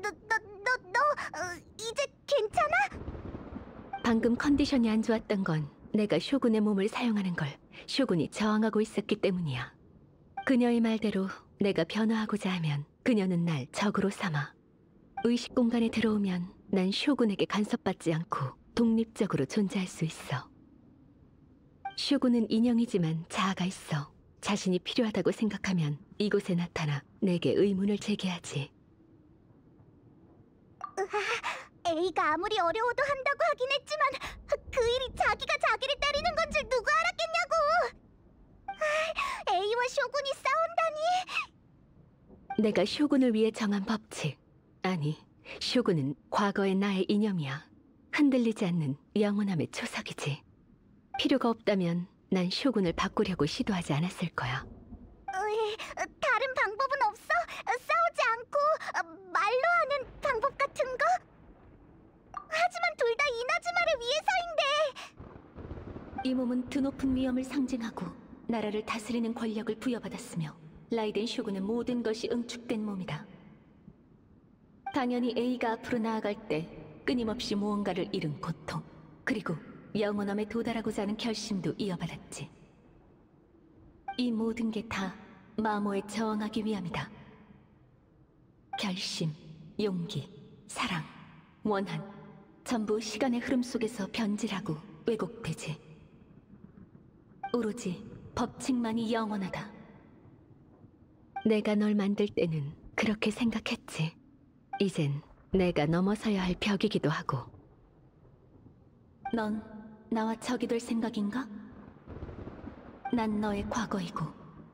너 이제 괜찮아? 방금 컨디션이 안 좋았던 건 내가 쇼군의 몸을 사용하는 걸 쇼군이 저항하고 있었기 때문이야. 그녀의 말대로 내가 변화하고자 하면 그녀는 날 적으로 삼아. 의식 공간에 들어오면 난 쇼군에게 간섭받지 않고 독립적으로 존재할 수 있어. 쇼군은 인형이지만 자아가 있어. 자신이 필요하다고 생각하면 이곳에 나타나 내게 의문을 제기하지. A가 아무리 어려워도 한다고 하긴 했지만 그 일이 자기가 자기를 때리는 건 줄 누가 알았겠냐고! A와 쇼군이 싸운다니! 내가 쇼군을 위해 정한 법칙. 아니, 쇼군은 과거의 나의 이념이야. 흔들리지 않는 영원함의 초석이지. 필요가 없다면 난 쇼군을 바꾸려고 시도하지 않았을 거야. 다른 방법은 없어? 싸우지 않고 말로 하는 방법 같은 거? 하지만 둘 다 이나즈마를 위해서인데! 이 몸은 드높은 위엄을 상징하고 나라를 다스리는 권력을 부여받았으며 라이덴 쇼군의 모든 것이 응축된 몸이다. 당연히 A가 앞으로 나아갈 때 끊임없이 무언가를 잃은 고통, 그리고 영원함에 도달하고자 하는 결심도 이어받았지. 이 모든 게 다 마모에 저항하기 위함이다. 결심, 용기, 사랑, 원한, 전부 시간의 흐름 속에서 변질하고 왜곡되지. 오로지 법칙만이 영원하다. 내가 널 만들 때는 그렇게 생각했지. 이젠 내가 넘어서야 할 벽이기도 하고. 넌 나와 적이 될 생각인가? 난 너의 과거이고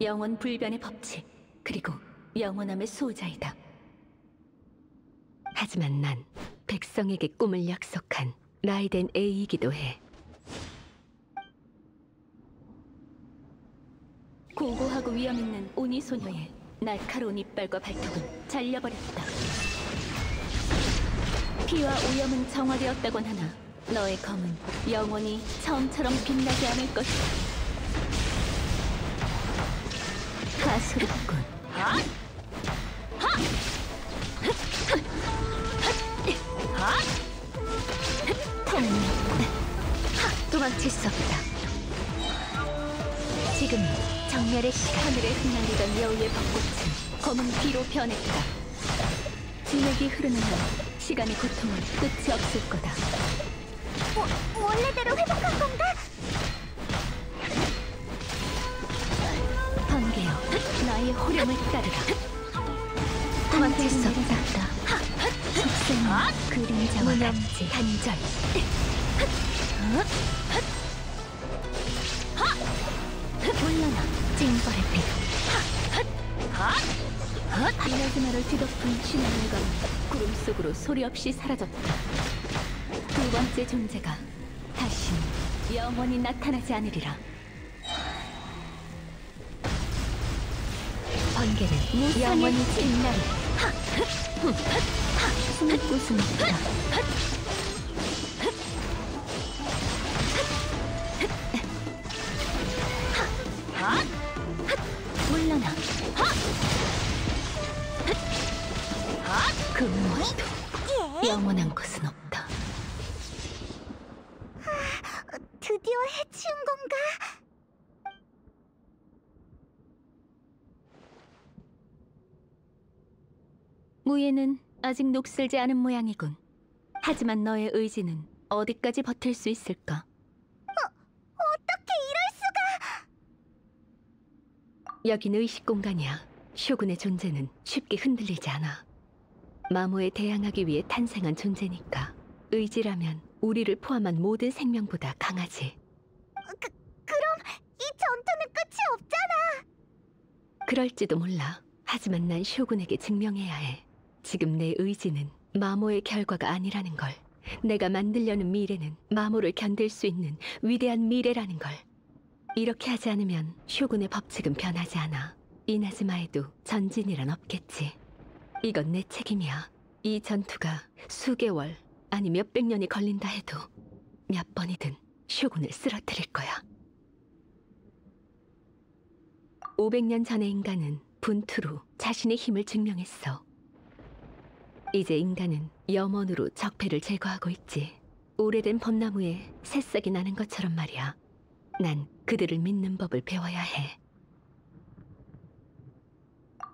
영원 불변의 법칙, 그리고 영원함의 수호자이다. 하지만 난 백성에게 꿈을 약속한 라이덴 A이기도 해. 고고하고 위험있는 오니 소녀의 날카로운 이빨과 발톱은 잘려버렸다. 피와 오염은 정화되었다곤 하나 너의 검은 영원히 처음처럼 빛나지 않을 것이다. 가소롭군. 터무니없군. 도망칠 수 없다. 지금이 정멸의 시간. 하늘에 흩날리던 여우의 벚꽃은 검은 비로 변했다. 진액이 흐르는 한 시간의 고통은 끝이 없을 거다. 원래대로 회복한 건가? 번개여, 나의 호령을 따르라. 도망칠 수 없다. 속셈은 그림자와 같이 단절. 물러나, 징벌의 배. 이나즈마를 뒤덮은 신화물과 구름 속으로 소리 없이 사라졌다. 두 번째 존재가 다시 영원히 나타나지 않으리라. 번개는 영원히 빛나리. 숨을 곳은 없다. 물러나. 그 무엇도 영원한 것은 없다. 드디어 해치운 건가? 무예는 아직 녹슬지 않은 모양이군. 하지만 너의 의지는 어디까지 버틸 수 있을까? 어떻게 이럴 수가? 여긴 의식 공간이야. 쇼군의 존재는 쉽게 흔들리지 않아. 마모에 대항하기 위해 탄생한 존재니까. 의지라면 우리를 포함한 모든 생명보다 강하지. 그럼 이 전투는 끝이 없잖아. 그럴지도 몰라. 하지만 난 쇼군에게 증명해야 해. 지금 내 의지는 마모의 결과가 아니라는 걸. 내가 만들려는 미래는 마모를 견딜 수 있는 위대한 미래라는 걸. 이렇게 하지 않으면 쇼군의 법칙은 변하지 않아. 이나즈마에도 전진이란 없겠지. 이건 내 책임이야. 이 전투가 수개월 아니 몇백 년이 걸린다 해도 몇 번이든 쇼군을 쓰러뜨릴 거야. 500년 전의 인간은 분투로 자신의 힘을 증명했어. 이제 인간은 염원으로 적폐를 제거하고 있지. 오래된 벚나무에 새싹이 나는 것처럼 말이야. 난 그들을 믿는 법을 배워야 해.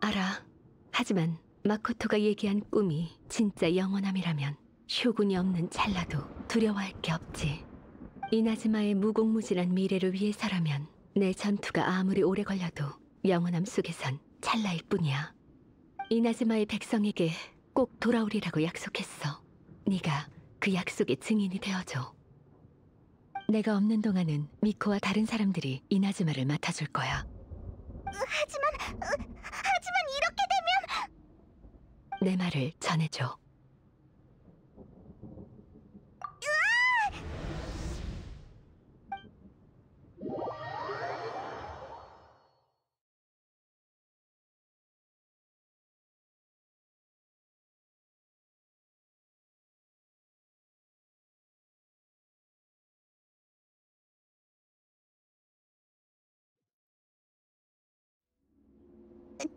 알아. 하지만 마코토가 얘기한 꿈이 진짜 영원함이라면 쇼군이 없는 찰나도 두려워할 게 없지. 이나즈마의 무궁무진한 미래를 위해서라면 내 전투가 아무리 오래 걸려도 영원함 속에선 찰나일 뿐이야. 이나즈마의 백성에게 꼭 돌아오리라고 약속했어. 네가 그 약속의 증인이 되어줘. 내가 없는 동안은 미코와 다른 사람들이 이나즈마를 맡아줄 거야. 하지만 이렇게 되면 내 말을 전해줘.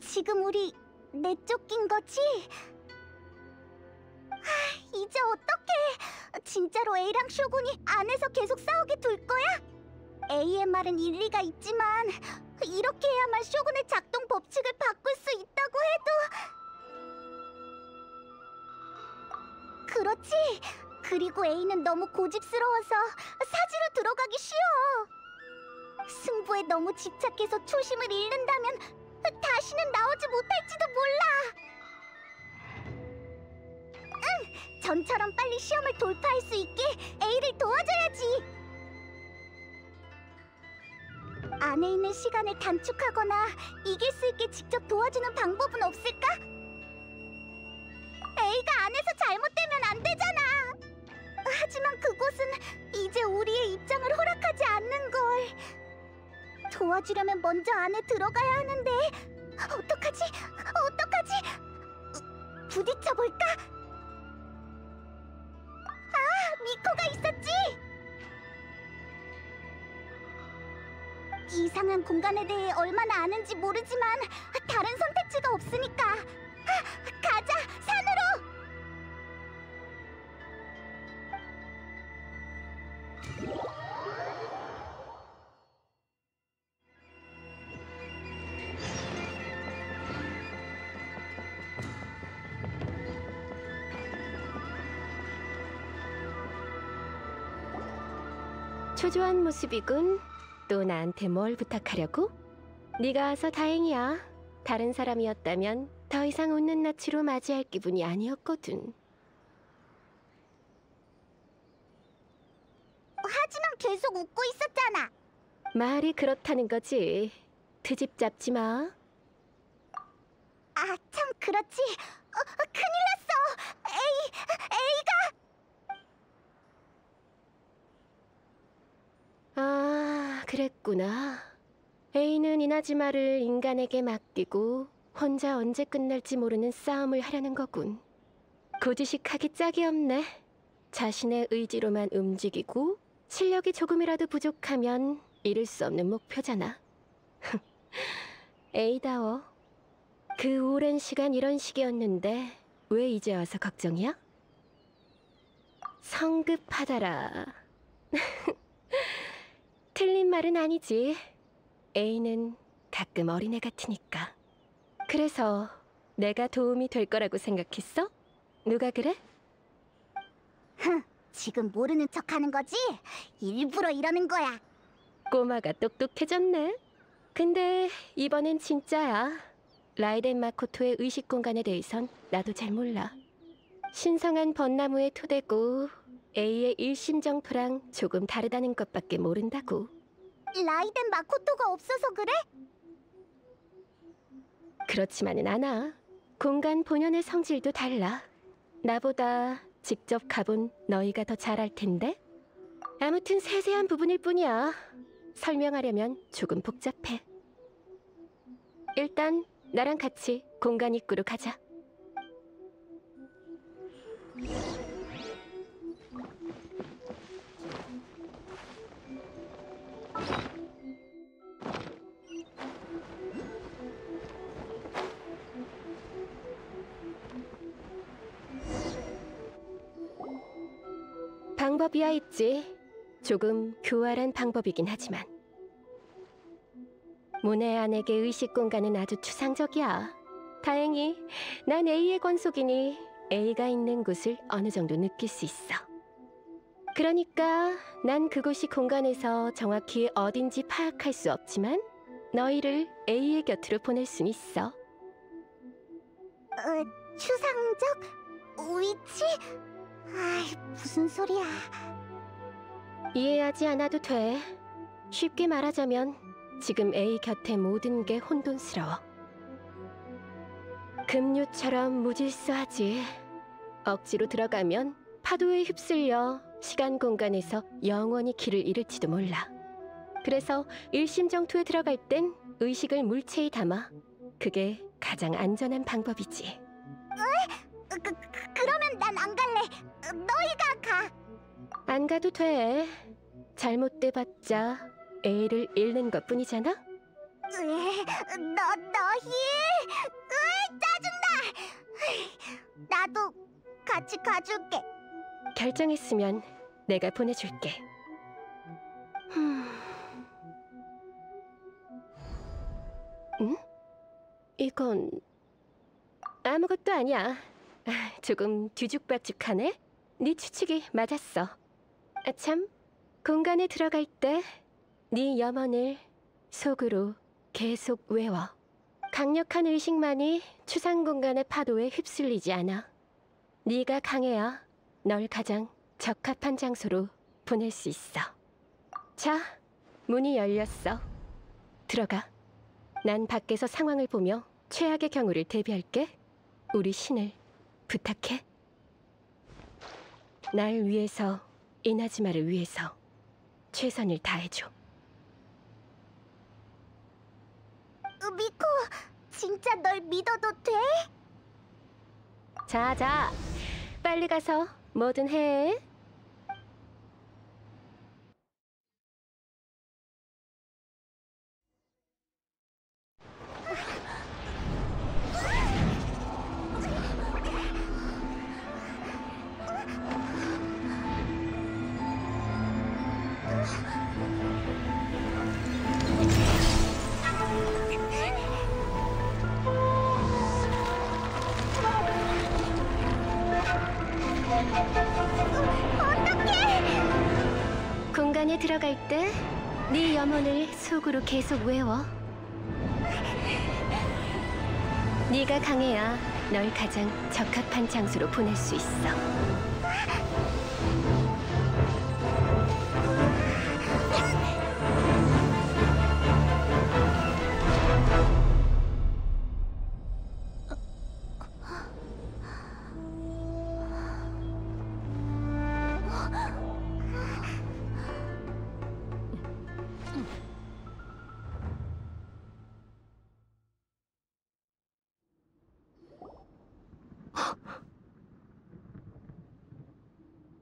지금 우리 내쫓긴 거지? 이제 어떡해? 진짜로 A랑 쇼군이 안에서 계속 싸우게 둘 거야? A의 말은 일리가 있지만 이렇게 해야만 쇼군의 작동 법칙을 바꿀 수 있다고 해도 그렇지? 그리고 A는 너무 고집스러워서 사지로 들어가기 쉬워. 승부에 너무 집착해서 초심을 잃는다면 다시는 나오지 못할지도 몰라. 응! 전처럼 빨리 시험을 돌파할 수 있게 A를 도와줘야지. 안에 있는 시간을 단축하거나 이길 수 있게 직접 도와주는 방법은 없을까? A가 안에서 잘못되면 안 되잖아. 하지만 그곳은 이제 우리의 입장을 허락하지 않는 걸. 도와주려면 먼저 안에 들어가야 하는데 어떡하지? 부딪혀볼까? 아, 미코가 있었지? 이상한 공간에 대해 얼마나 아는지 모르지만 다른 선택지가 없으니까 가자, 산으로! 초조한 모습이군. 또 나한테 뭘 부탁하려고? 네가 와서 다행이야. 다른 사람이었다면 더 이상 웃는 낯으로 맞이할 기분이 아니었거든. 하지만 계속 웃고 있었잖아. 말이 그렇다는 거지. 트집 잡지 마. 아, 참 그렇지. 큰일 났어. 아, 그랬구나. A는 이나즈마를 인간에게 맡기고 혼자 언제 끝날지 모르는 싸움을 하려는 거군. 고지식하기 짝이 없네. 자신의 의지로만 움직이고 실력이 조금이라도 부족하면 이룰 수 없는 목표잖아. A다워. 그 오랜 시간 이런 식이었는데 왜 이제 와서 걱정이야? 성급하다라. 틀린 말은 아니지. A는 가끔 어린애 같으니까. 그래서 내가 도움이 될 거라고 생각했어? 누가 그래? 지금 모르는 척하는 거지? 일부러 이러는 거야. 꼬마가 똑똑해졌네. 근데 이번엔 진짜야. 라이덴 마코토의 의식 공간에 대해선 나도 잘 몰라. 신성한 벚나무의 토대고 A의 일심정토랑 조금 다르다는 것밖에 모른다고. 라이덴 마코토가 없어서 그래? 그렇지만은 않아. 공간 본연의 성질도 달라. 나보다 직접 가본 너희가 더 잘 알 텐데. 아무튼 세세한 부분일 뿐이야. 설명하려면 조금 복잡해. 일단 나랑 같이 공간 입구로 가자. 방법이야 있지. 조금 교활한 방법이긴 하지만. 모네안에게 의식 공간은 아주 추상적이야. 다행히 난 A의 권속이니 A가 있는 곳을 어느 정도 느낄 수 있어. 그러니까 난 그곳이 공간에서 정확히 어딘지 파악할 수 없지만 너희를 A의 곁으로 보낼 순 있어. 추상적? 위치? 아이, 무슨 소리야. 이해하지 않아도 돼. 쉽게 말하자면 지금 A 곁의 모든 게 혼돈스러워. 급류처럼 무질서하지. 억지로 들어가면 파도에 휩쓸려 시간 공간에서 영원히 길을 잃을지도 몰라. 그래서 일심정토에 들어갈 땐 의식을 물체에 담아. 그게 가장 안전한 방법이지. 그러면 난 안 갈래. 너희가 가. 안 가도 돼. 잘못돼봤자 A를 잃는 것뿐이잖아. 너희? 짜증나. 나도 같이 가줄게. 결정했으면 내가 보내줄게. 응? 이건 아무것도 아니야. 조금 뒤죽박죽하네. 네 추측이 맞았어. 참, 공간에 들어갈 때 네 염원을 속으로 계속 외워. 강력한 의식만이 추상 공간의 파도에 휩쓸리지 않아. 네가 강해야 널 가장 적합한 장소로 보낼 수 있어. 자, 문이 열렸어. 들어가. 난 밖에서 상황을 보며 최악의 경우를 대비할게. 우리 신을 부탁해. 날 위해서, 이나즈마를 위해서 최선을 다해줘. 미코, 진짜 널 믿어도 돼? 자, 빨리 가서 뭐든 해. 그래, 네 염원을 속으로 계속 외워. 네가 강해야 널 가장 적합한 장소로 보낼 수 있어.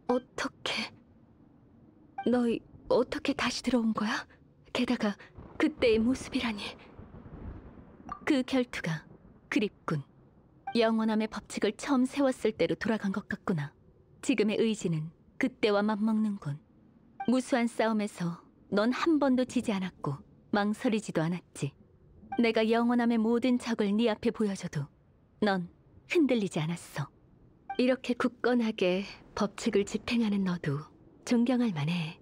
어떻게? 너희 어떻게 다시 들어온 거야? 게다가 그때의 모습이라니. 그 결투가 그립군. 영원함의 법칙을 처음 세웠을 때로 돌아간 것 같구나. 지금의 의지는 그때와 맞먹는군. 무수한 싸움에서 넌 한 번도 지지 않았고 망설이지도 않았지. 내가 영원함의 모든 적을 네 앞에 보여줘도 넌 흔들리지 않았어. 이렇게 굳건하게 법칙을 집행하는 너도 존경할 만해.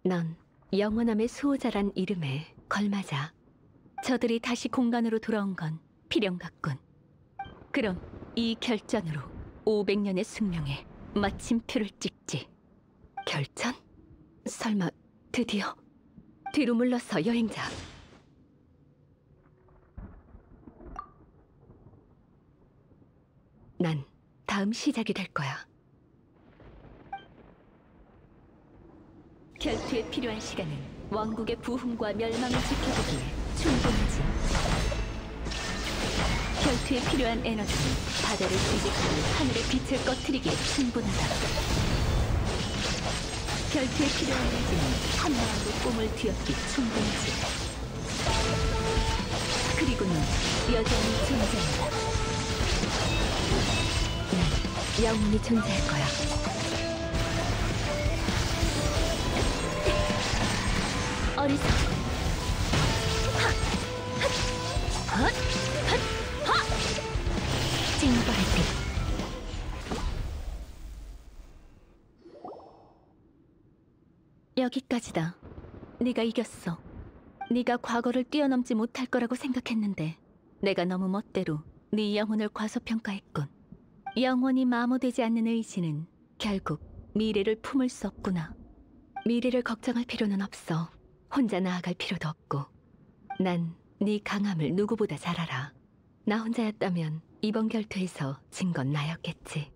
넌 영원함의 수호자란 이름에 걸맞아. 저들이 다시 공간으로 돌아온 건 필연 같군. 그럼 이 결전으로 500년의 숙명에 마침표를 찍지. 결전? 설마 드디어? 뒤로 물러서 여행자. 난 다음 시작이 될 거야. 결투에 필요한 시간은 왕국의 부흥과 멸망을 지켜보기에 충분하지. 결투에 필요한 에너지는 바다를 뒤집고 하늘의 빛을 꺼트리기에 충분하다. 결투에 필요한 에너지는 한 마음으로 꿈을 뒤엎기 충분하지. 그리고 넌 여전히 존재한다. 난 영원히 존재할 거야. 어리석군. 징벌할 때. 여기까지다. 네가 이겼어. 네가 과거를 뛰어넘지 못할 거라고 생각했는데 내가 너무 멋대로 네 영혼을 과소평가했군. 영원히 마모되지 않는 의지는 결국 미래를 품을 수 없구나. 미래를 걱정할 필요는 없어. 혼자 나아갈 필요도 없고. 난 네 강함을 누구보다 잘 알아. 나 혼자였다면 이번 결투에서 진 건 나였겠지.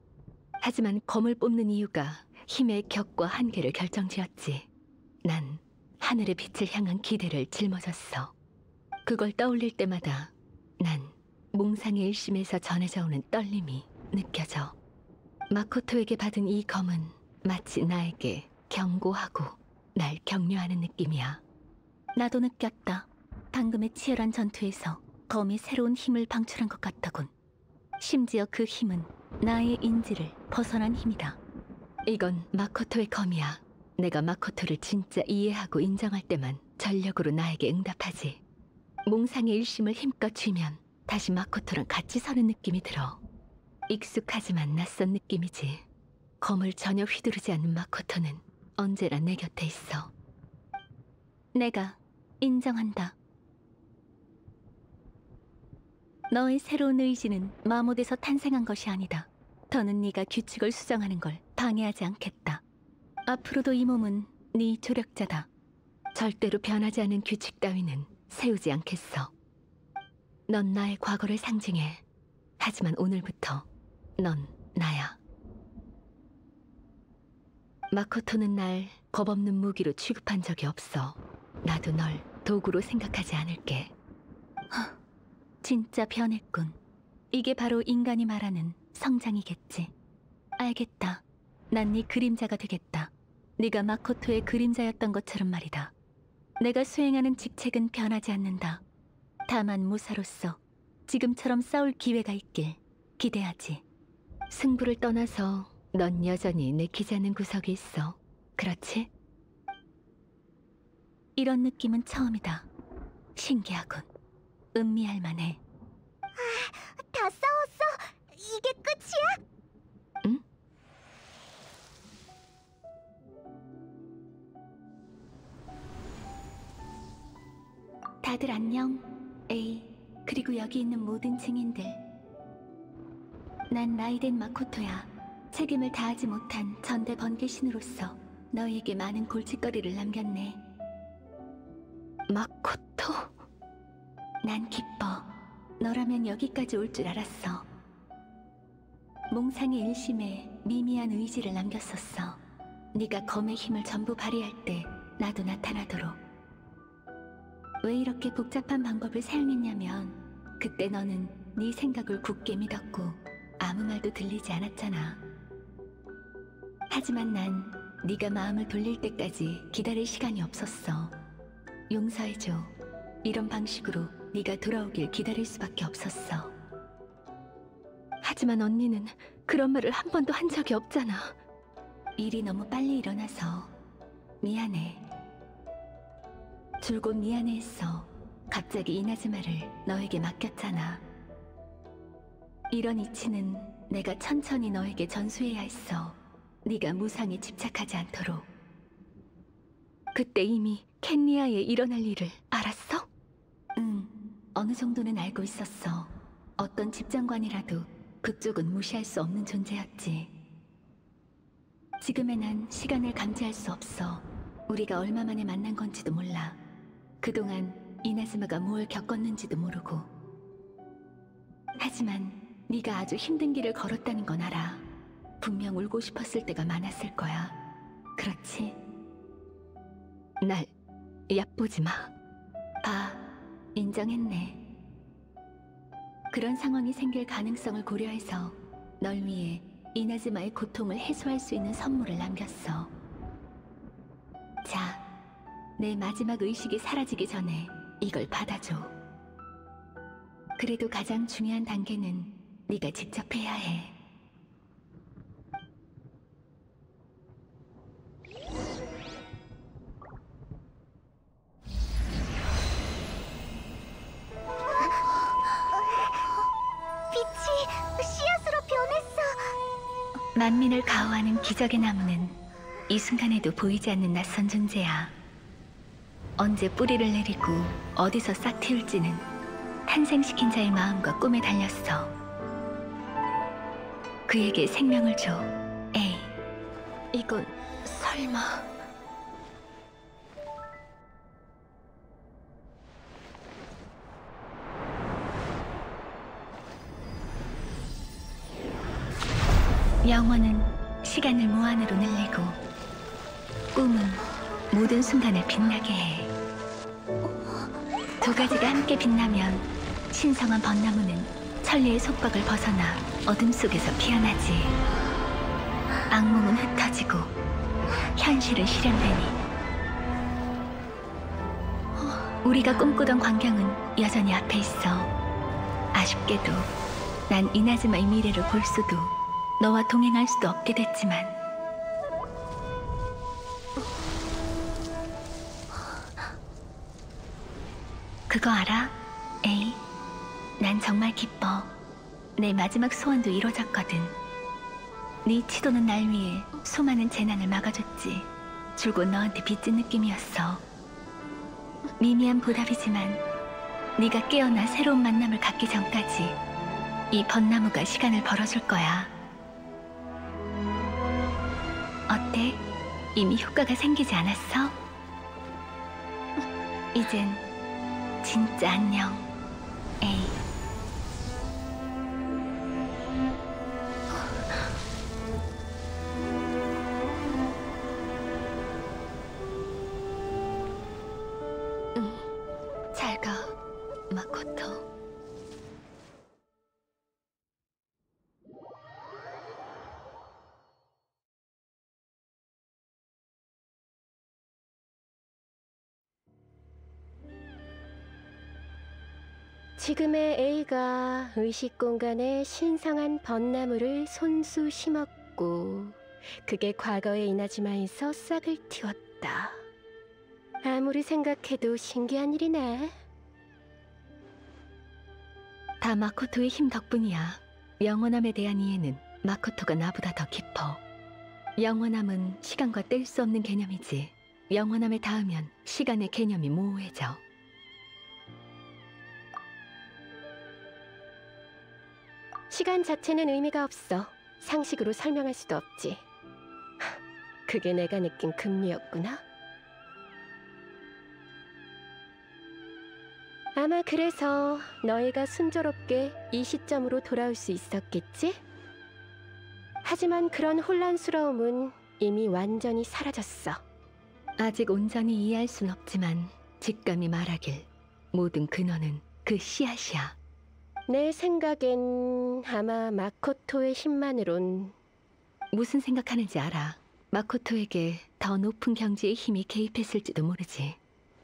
하지만 검을 뽑는 이유가 힘의 격과 한계를 결정지었지. 난 하늘의 빛을 향한 기대를 짊어졌어. 그걸 떠올릴 때마다 난 몽상의 일심에서 전해져 오는 떨림이 느껴져. 마코토에게 받은 이 검은 마치 나에게 경고하고 날 격려하는 느낌이야. 나도 느꼈다. 방금의 치열한 전투에서 검이 새로운 힘을 방출한 것 같다군. 심지어 그 힘은 나의 인지를 벗어난 힘이다. 이건 마코토의 검이야. 내가 마코토를 진짜 이해하고 인정할 때만 전력으로 나에게 응답하지. 몽상의 일심을 힘껏 쥐면 다시 마코토랑 같이 서는 느낌이 들어. 익숙하지만 낯선 느낌이지. 검을 전혀 휘두르지 않는 마코토는 언제나 내 곁에 있어. 내가 인정한다. 너의 새로운 의지는 마모돼서 탄생한 것이 아니다. 더는 네가 규칙을 수정하는 걸 방해하지 않겠다. 앞으로도 이 몸은 네 조력자다. 절대로 변하지 않은 규칙 따위는 세우지 않겠어. 넌 나의 과거를 상징해. 하지만 오늘부터 넌 나야. 마코토는 날 겁없는 무기로 취급한 적이 없어. 나도 널 도구로 생각하지 않을게. 진짜 변했군. 이게 바로 인간이 말하는 성장이겠지. 알겠다. 난 네 그림자가 되겠다. 네가 마코토의 그림자였던 것처럼 말이다. 내가 수행하는 직책은 변하지 않는다. 다만 무사로서 지금처럼 싸울 기회가 있길 기대하지. 승부를 떠나서 넌 여전히 내키지 않는 구석이 있어. 그렇지? 이런 느낌은 처음이다. 신기하군. 음미할 만해. 다 싸웠어? 이게 끝이야? 응? 다들 안녕. 에이, 그리고 여기 있는 모든 증인들. 난 라이덴 마코토야. 책임을 다하지 못한 전대 번개신으로서 너희에게 많은 골칫거리를 남겼네. 마코토? 난 기뻐. 너라면 여기까지 올 줄 알았어. 몽상의 일심에 미미한 의지를 남겼었어. 네가 검의 힘을 전부 발휘할 때 나도 나타나도록. 왜 이렇게 복잡한 방법을 사용했냐면 그때 너는 네 생각을 굳게 믿었고 아무 말도 들리지 않았잖아. 하지만 난 네가 마음을 돌릴 때까지 기다릴 시간이 없었어. 용서해줘. 이런 방식으로 네가 돌아오길 기다릴 수밖에 없었어. 하지만 언니는 그런 말을 한 번도 한 적이 없잖아. 일이 너무 빨리 일어나서 미안해. 줄곧 미안해했어. 갑자기 이나즈마를 너에게 맡겼잖아. 이런 이치는 내가 천천히 너에게 전수해야 했어. 네가 무상에 집착하지 않도록. 그때 이미 켄리아에 일어날 일을 알았어? 응, 어느 정도는 알고 있었어. 어떤 집정관이라도 그쪽은 무시할 수 없는 존재였지. 지금의 난 시간을 감지할 수 없어. 우리가 얼마 만에 만난 건지도 몰라. 그동안 이나즈마가 뭘 겪었는지도 모르고. 하지만 네가 아주 힘든 길을 걸었다는 건 알아. 분명 울고 싶었을 때가 많았을 거야. 그렇지? 날 얕보지 마. 봐, 인정했네. 그런 상황이 생길 가능성을 고려해서 널 위해 이나즈마의 고통을 해소할 수 있는 선물을 남겼어. 자, 내 마지막 의식이 사라지기 전에 이걸 받아줘. 그래도 가장 중요한 단계는 네가 직접 해야 해. 빛이 씨앗으로 변했어. 만민을 가호하는 기적의 나무는 이 순간에도 보이지 않는 낯선 존재야. 언제 뿌리를 내리고 어디서 싹 틔울지는 탄생시킨 자의 마음과 꿈에 달렸어. 그에게 생명을 줘. 에이, 이건 설마... 영혼은 시간을 무한으로 늘리고 꿈은 모든 순간을 빛나게 해. 두 가지가 함께 빛나면 신성한 벚나무는 천리의 속박을 벗어나 어둠 속에서 피어나지. 악몽은 흩어지고 현실은 실현되니 우리가 꿈꾸던 광경은 여전히 앞에 있어. 아쉽게도 난 이나즈마의 미래를 볼 수도 너와 동행할 수도 없게 됐지만 그거 알아? 에이, 난 정말 기뻐. 내 마지막 소원도 이루어졌거든. 네 치도는 날 위해 수많은 재난을 막아줬지. 줄곧 너한테 빚진 느낌이었어. 미미한 보답이지만 네가 깨어나 새로운 만남을 갖기 전까지 이 벚나무가 시간을 벌어줄 거야. 어때? 이미 효과가 생기지 않았어? 이젠 진짜 안녕, 에이. 잘 가, 마코토. 지금의 A가 의식 공간에 신성한 벚나무를 손수 심었고 그게 과거의 이나즈마에서 싹을 틔웠다. 아무리 생각해도 신기한 일이네. 다 마코토의 힘 덕분이야. 영원함에 대한 이해는 마코토가 나보다 더 깊어. 영원함은 시간과 뗄 수 없는 개념이지. 영원함에 닿으면 시간의 개념이 모호해져. 시간 자체는 의미가 없어. 상식으로 설명할 수도 없지. 그게 내가 느낀 급류였구나. 아마 그래서 너희가 순조롭게 이 시점으로 돌아올 수 있었겠지? 하지만 그런 혼란스러움은 이미 완전히 사라졌어. 아직 온전히 이해할 순 없지만 직감이 말하길 모든 근원은 그 씨앗이야. 내 생각엔 아마 마코토의 힘만으론 무슨 생각하는지 알아. 마코토에게 더 높은 경지의 힘이 개입했을지도 모르지.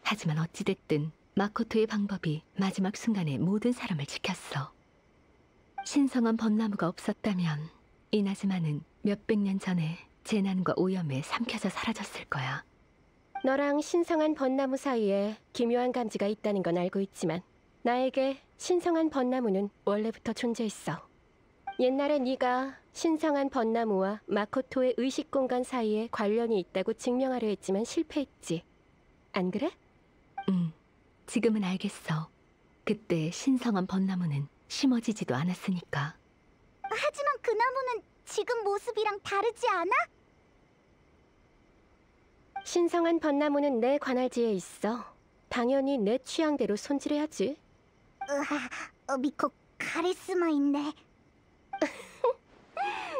하지만 어찌됐든 마코토의 방법이 마지막 순간에 모든 사람을 지켰어. 신성한 벚나무가 없었다면 이나즈마는 몇백 년 전에 재난과 오염에 삼켜져 사라졌을 거야. 너랑 신성한 벚나무 사이에 기묘한 감지가 있다는 건 알고 있지만 나에게 신성한 벚나무는 원래부터 존재했어. 옛날에 네가 신성한 벚나무와 마코토의 의식 공간 사이에 관련이 있다고 증명하려 했지만 실패했지. 안 그래? 지금은 알겠어. 그때 신성한 벚나무는 심어지지도 않았으니까. 하지만 그 나무는 지금 모습이랑 다르지 않아? 신성한 벚나무는 내 관할지에 있어. 당연히 내 취향대로 손질해야지. 미코 카리스마 있네.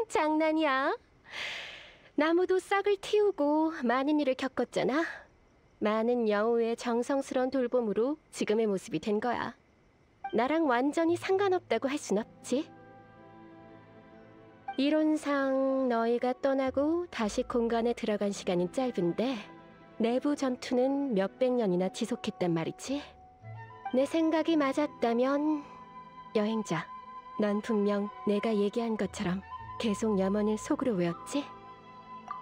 장난이야. 나무도 싹을 틔우고 많은 일을 겪었잖아. 많은 여우의 정성스러운 돌봄으로 지금의 모습이 된 거야. 나랑 완전히 상관없다고 할 순 없지. 이론상 너희가 떠나고 다시 공간에 들어간 시간은 짧은데 내부 전투는 몇백 년이나 지속했단 말이지. 내 생각이 맞았다면 여행자, 넌 분명 내가 얘기한 것처럼 계속 염원을 속으로 외웠지?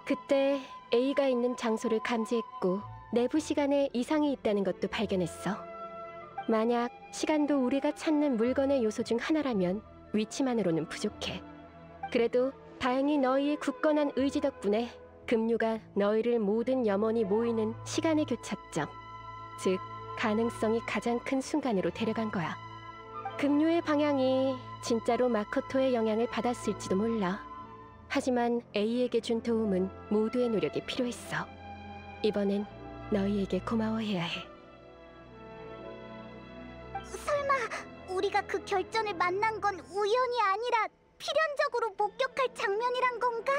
그때 A가 있는 장소를 감지했고 내부 시간에 이상이 있다는 것도 발견했어. 만약 시간도 우리가 찾는 물건의 요소 중 하나라면 위치만으로는 부족해. 그래도 다행히 너희의 굳건한 의지 덕분에 급류가 너희를 모든 염원이 모이는 시간의 교차점, 즉 가능성이 가장 큰 순간으로 데려간 거야. 급류의 방향이 진짜로 마코토의 영향을 받았을지도 몰라. 하지만 A에게 준 도움은 모두의 노력이 필요했어. 이번엔 너희에게 고마워해야 해. 설마 우리가 그 결전을 만난 건 우연이 아니라 필연적으로 목격할 장면이란 건가?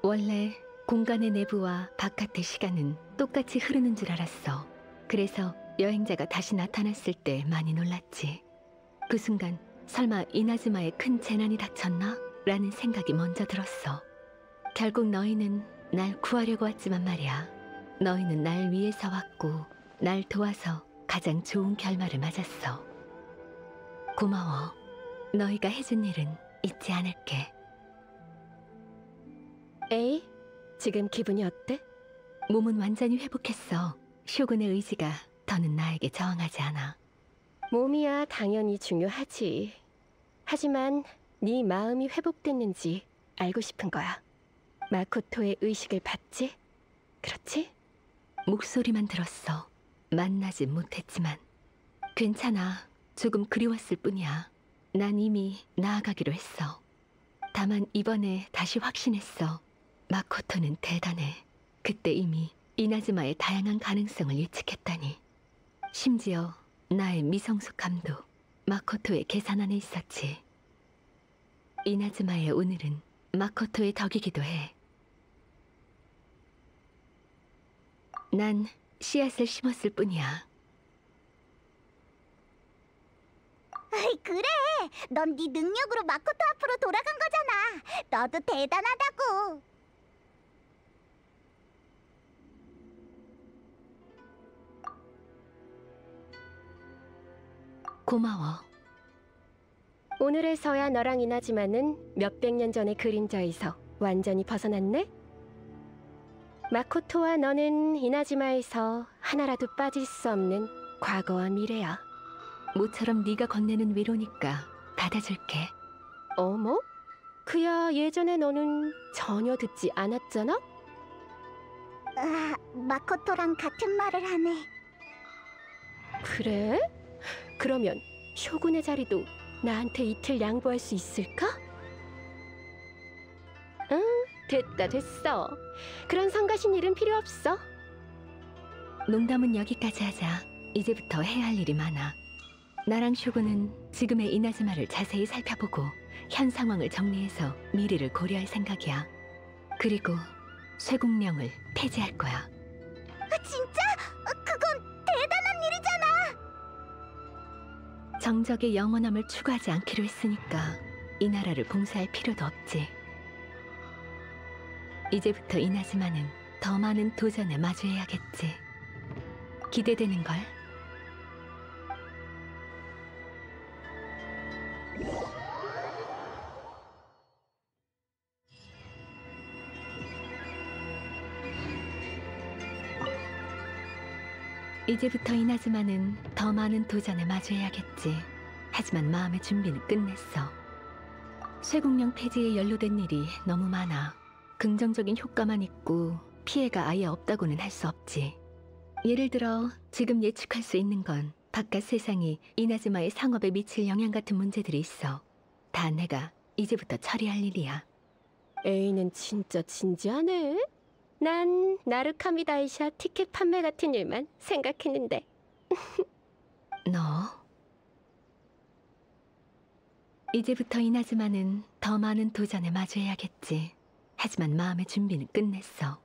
원래 공간의 내부와 바깥의 시간은 똑같이 흐르는 줄 알았어. 그래서 여행자가 다시 나타났을 때 많이 놀랐지. 그 순간 설마 이나즈마에 큰 재난이 닥쳤나? 라는 생각이 먼저 들었어. 결국 너희는 날 구하려고 왔지만 말이야. 너희는 날 위해서 왔고 날 도와서 가장 좋은 결말을 맞았어. 고마워. 너희가 해준 일은 잊지 않을게. 에이, 지금 기분이 어때? 몸은 완전히 회복했어. 쇼군의 의지가 더는 나에게 저항하지 않아. 몸이야 당연히 중요하지. 하지만 네 마음이 회복됐는지 알고 싶은 거야. 마코토의 의식을 받지? 그렇지? 목소리만 들었어. 만나진 못했지만. 괜찮아. 조금 그리웠을 뿐이야. 난 이미 나아가기로 했어. 다만 이번에 다시 확신했어. 마코토는 대단해. 그때 이미 이나즈마의 다양한 가능성을 예측했다니. 심지어 나의 미성숙함도 마코토의 계산 안에 있었지. 이나즈마의 오늘은 마코토의 덕이기도 해. 난 씨앗을 심었을 뿐이야. 그래, 넌 네 능력으로 마코토 앞으로 돌아간 거잖아. 너도 대단하다고. 고마워. 오늘에서야 너랑 이나즈마는 몇백 년 전의 그림자에서 완전히 벗어났네? 마코토와 너는 이나즈마에서 하나라도 빠질 수 없는 과거와 미래야. 모처럼 네가 건네는 위로니까 받아줄게. 어머? 그야 예전에 너는 전혀 듣지 않았잖아? 마코토랑 같은 말을 하네. 그래? 그러면 쇼군의 자리도 나한테 이틀 양보할 수 있을까? 응, 됐다 됐어. 그런 성가신 일은 필요 없어. 농담은 여기까지 하자. 이제부터 해야 할 일이 많아. 나랑 쇼군은 지금의 이나즈마를 자세히 살펴보고 현 상황을 정리해서 미래를 고려할 생각이야. 그리고 쇠국령을 폐지할 거야. 진짜? 그건 대단한 일이잖아. 정적의 영원함을 추구하지 않기로 했으니까 이 나라를 봉쇄할 필요도 없지. 이제부터 이나즈마는 더 많은 도전에 마주해야겠지. 기대되는걸? 이제부터 이나즈마는 더 많은 도전에 마주해야겠지. 하지만 마음의 준비는 끝냈어. 쇠국령 폐지에 연루된 일이 너무 많아. 긍정적인 효과만 있고 피해가 아예 없다고는 할 수 없지. 예를 들어 지금 예측할 수 있는 건 바깥 세상이 이나즈마의 상업에 미칠 영향 같은 문제들이 있어. 다 내가 이제부터 처리할 일이야. 에이는 진짜 진지하네. 난 나루카미 다이샤 티켓 판매 같은 일만 생각했는데. 너 이제부터 이나즈마는 더 많은 도전에 마주해야겠지. 하지만 마음의 준비는 끝냈어.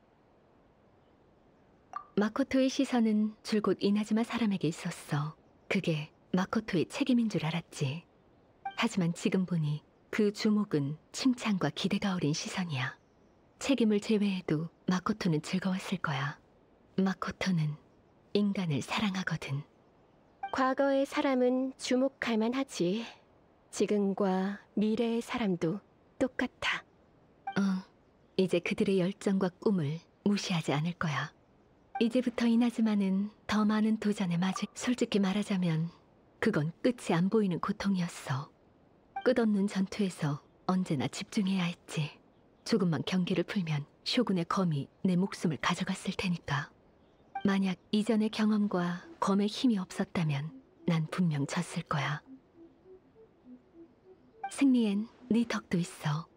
마코토의 시선은 줄곧 이나즈마 사람에게 있었어. 그게 마코토의 책임인 줄 알았지. 하지만 지금 보니 그 주목은 칭찬과 기대가 어린 시선이야. 책임을 제외해도 마코토는 즐거웠을 거야. 마코토는 인간을 사랑하거든. 과거의 사람은 주목할 만하지. 지금과 미래의 사람도 똑같아. 이제 그들의 열정과 꿈을 무시하지 않을 거야. 이제부터 이나즈마는 더 많은 도전에 솔직히 말하자면 그건 끝이 안 보이는 고통이었어. 끝없는 전투에서 언제나 집중해야 했지. 조금만 경계를 풀면 쇼군의 검이 내 목숨을 가져갔을 테니까. 만약 이전의 경험과 검의 힘이 없었다면 난 분명 졌을 거야. 승리엔 네 덕도 있어.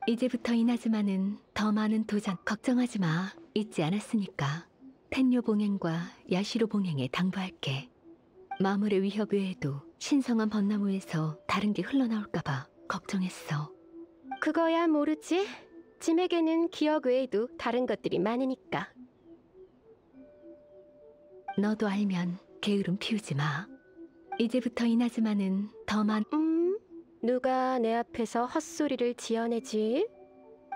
이제부터 이나즈마는 더 많은 도전 걱정하지 마. 잊지 않았으니까. 텐요 봉행과 야시로 봉행에 당부할게. 마물의 위협 외에도 신성한 벚나무에서 다른 게 흘러나올까봐 걱정했어. 그거야 모르지. 짐에게는 기억 외에도 다른 것들이 많으니까. 너도 알면 게으름 피우지 마. 이제부터 이나즈마는 누가 내 앞에서 헛소리를 지어내지?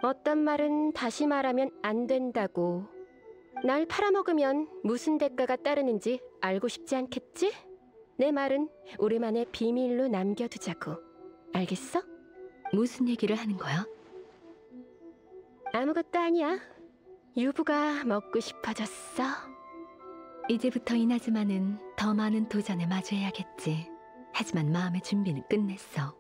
어떤 말은 다시 말하면 안 된다고. 날 팔아먹으면 무슨 대가가 따르는지 알고 싶지 않겠지? 내 말은 우리만의 비밀로 남겨두자고. 알겠어? 무슨 얘기를 하는 거야? 아무것도 아니야. 유부가 먹고 싶어졌어. 이제부터 이나즈마는 더 많은 도전에 마주해야겠지. 하지만 마음의 준비는 끝냈어.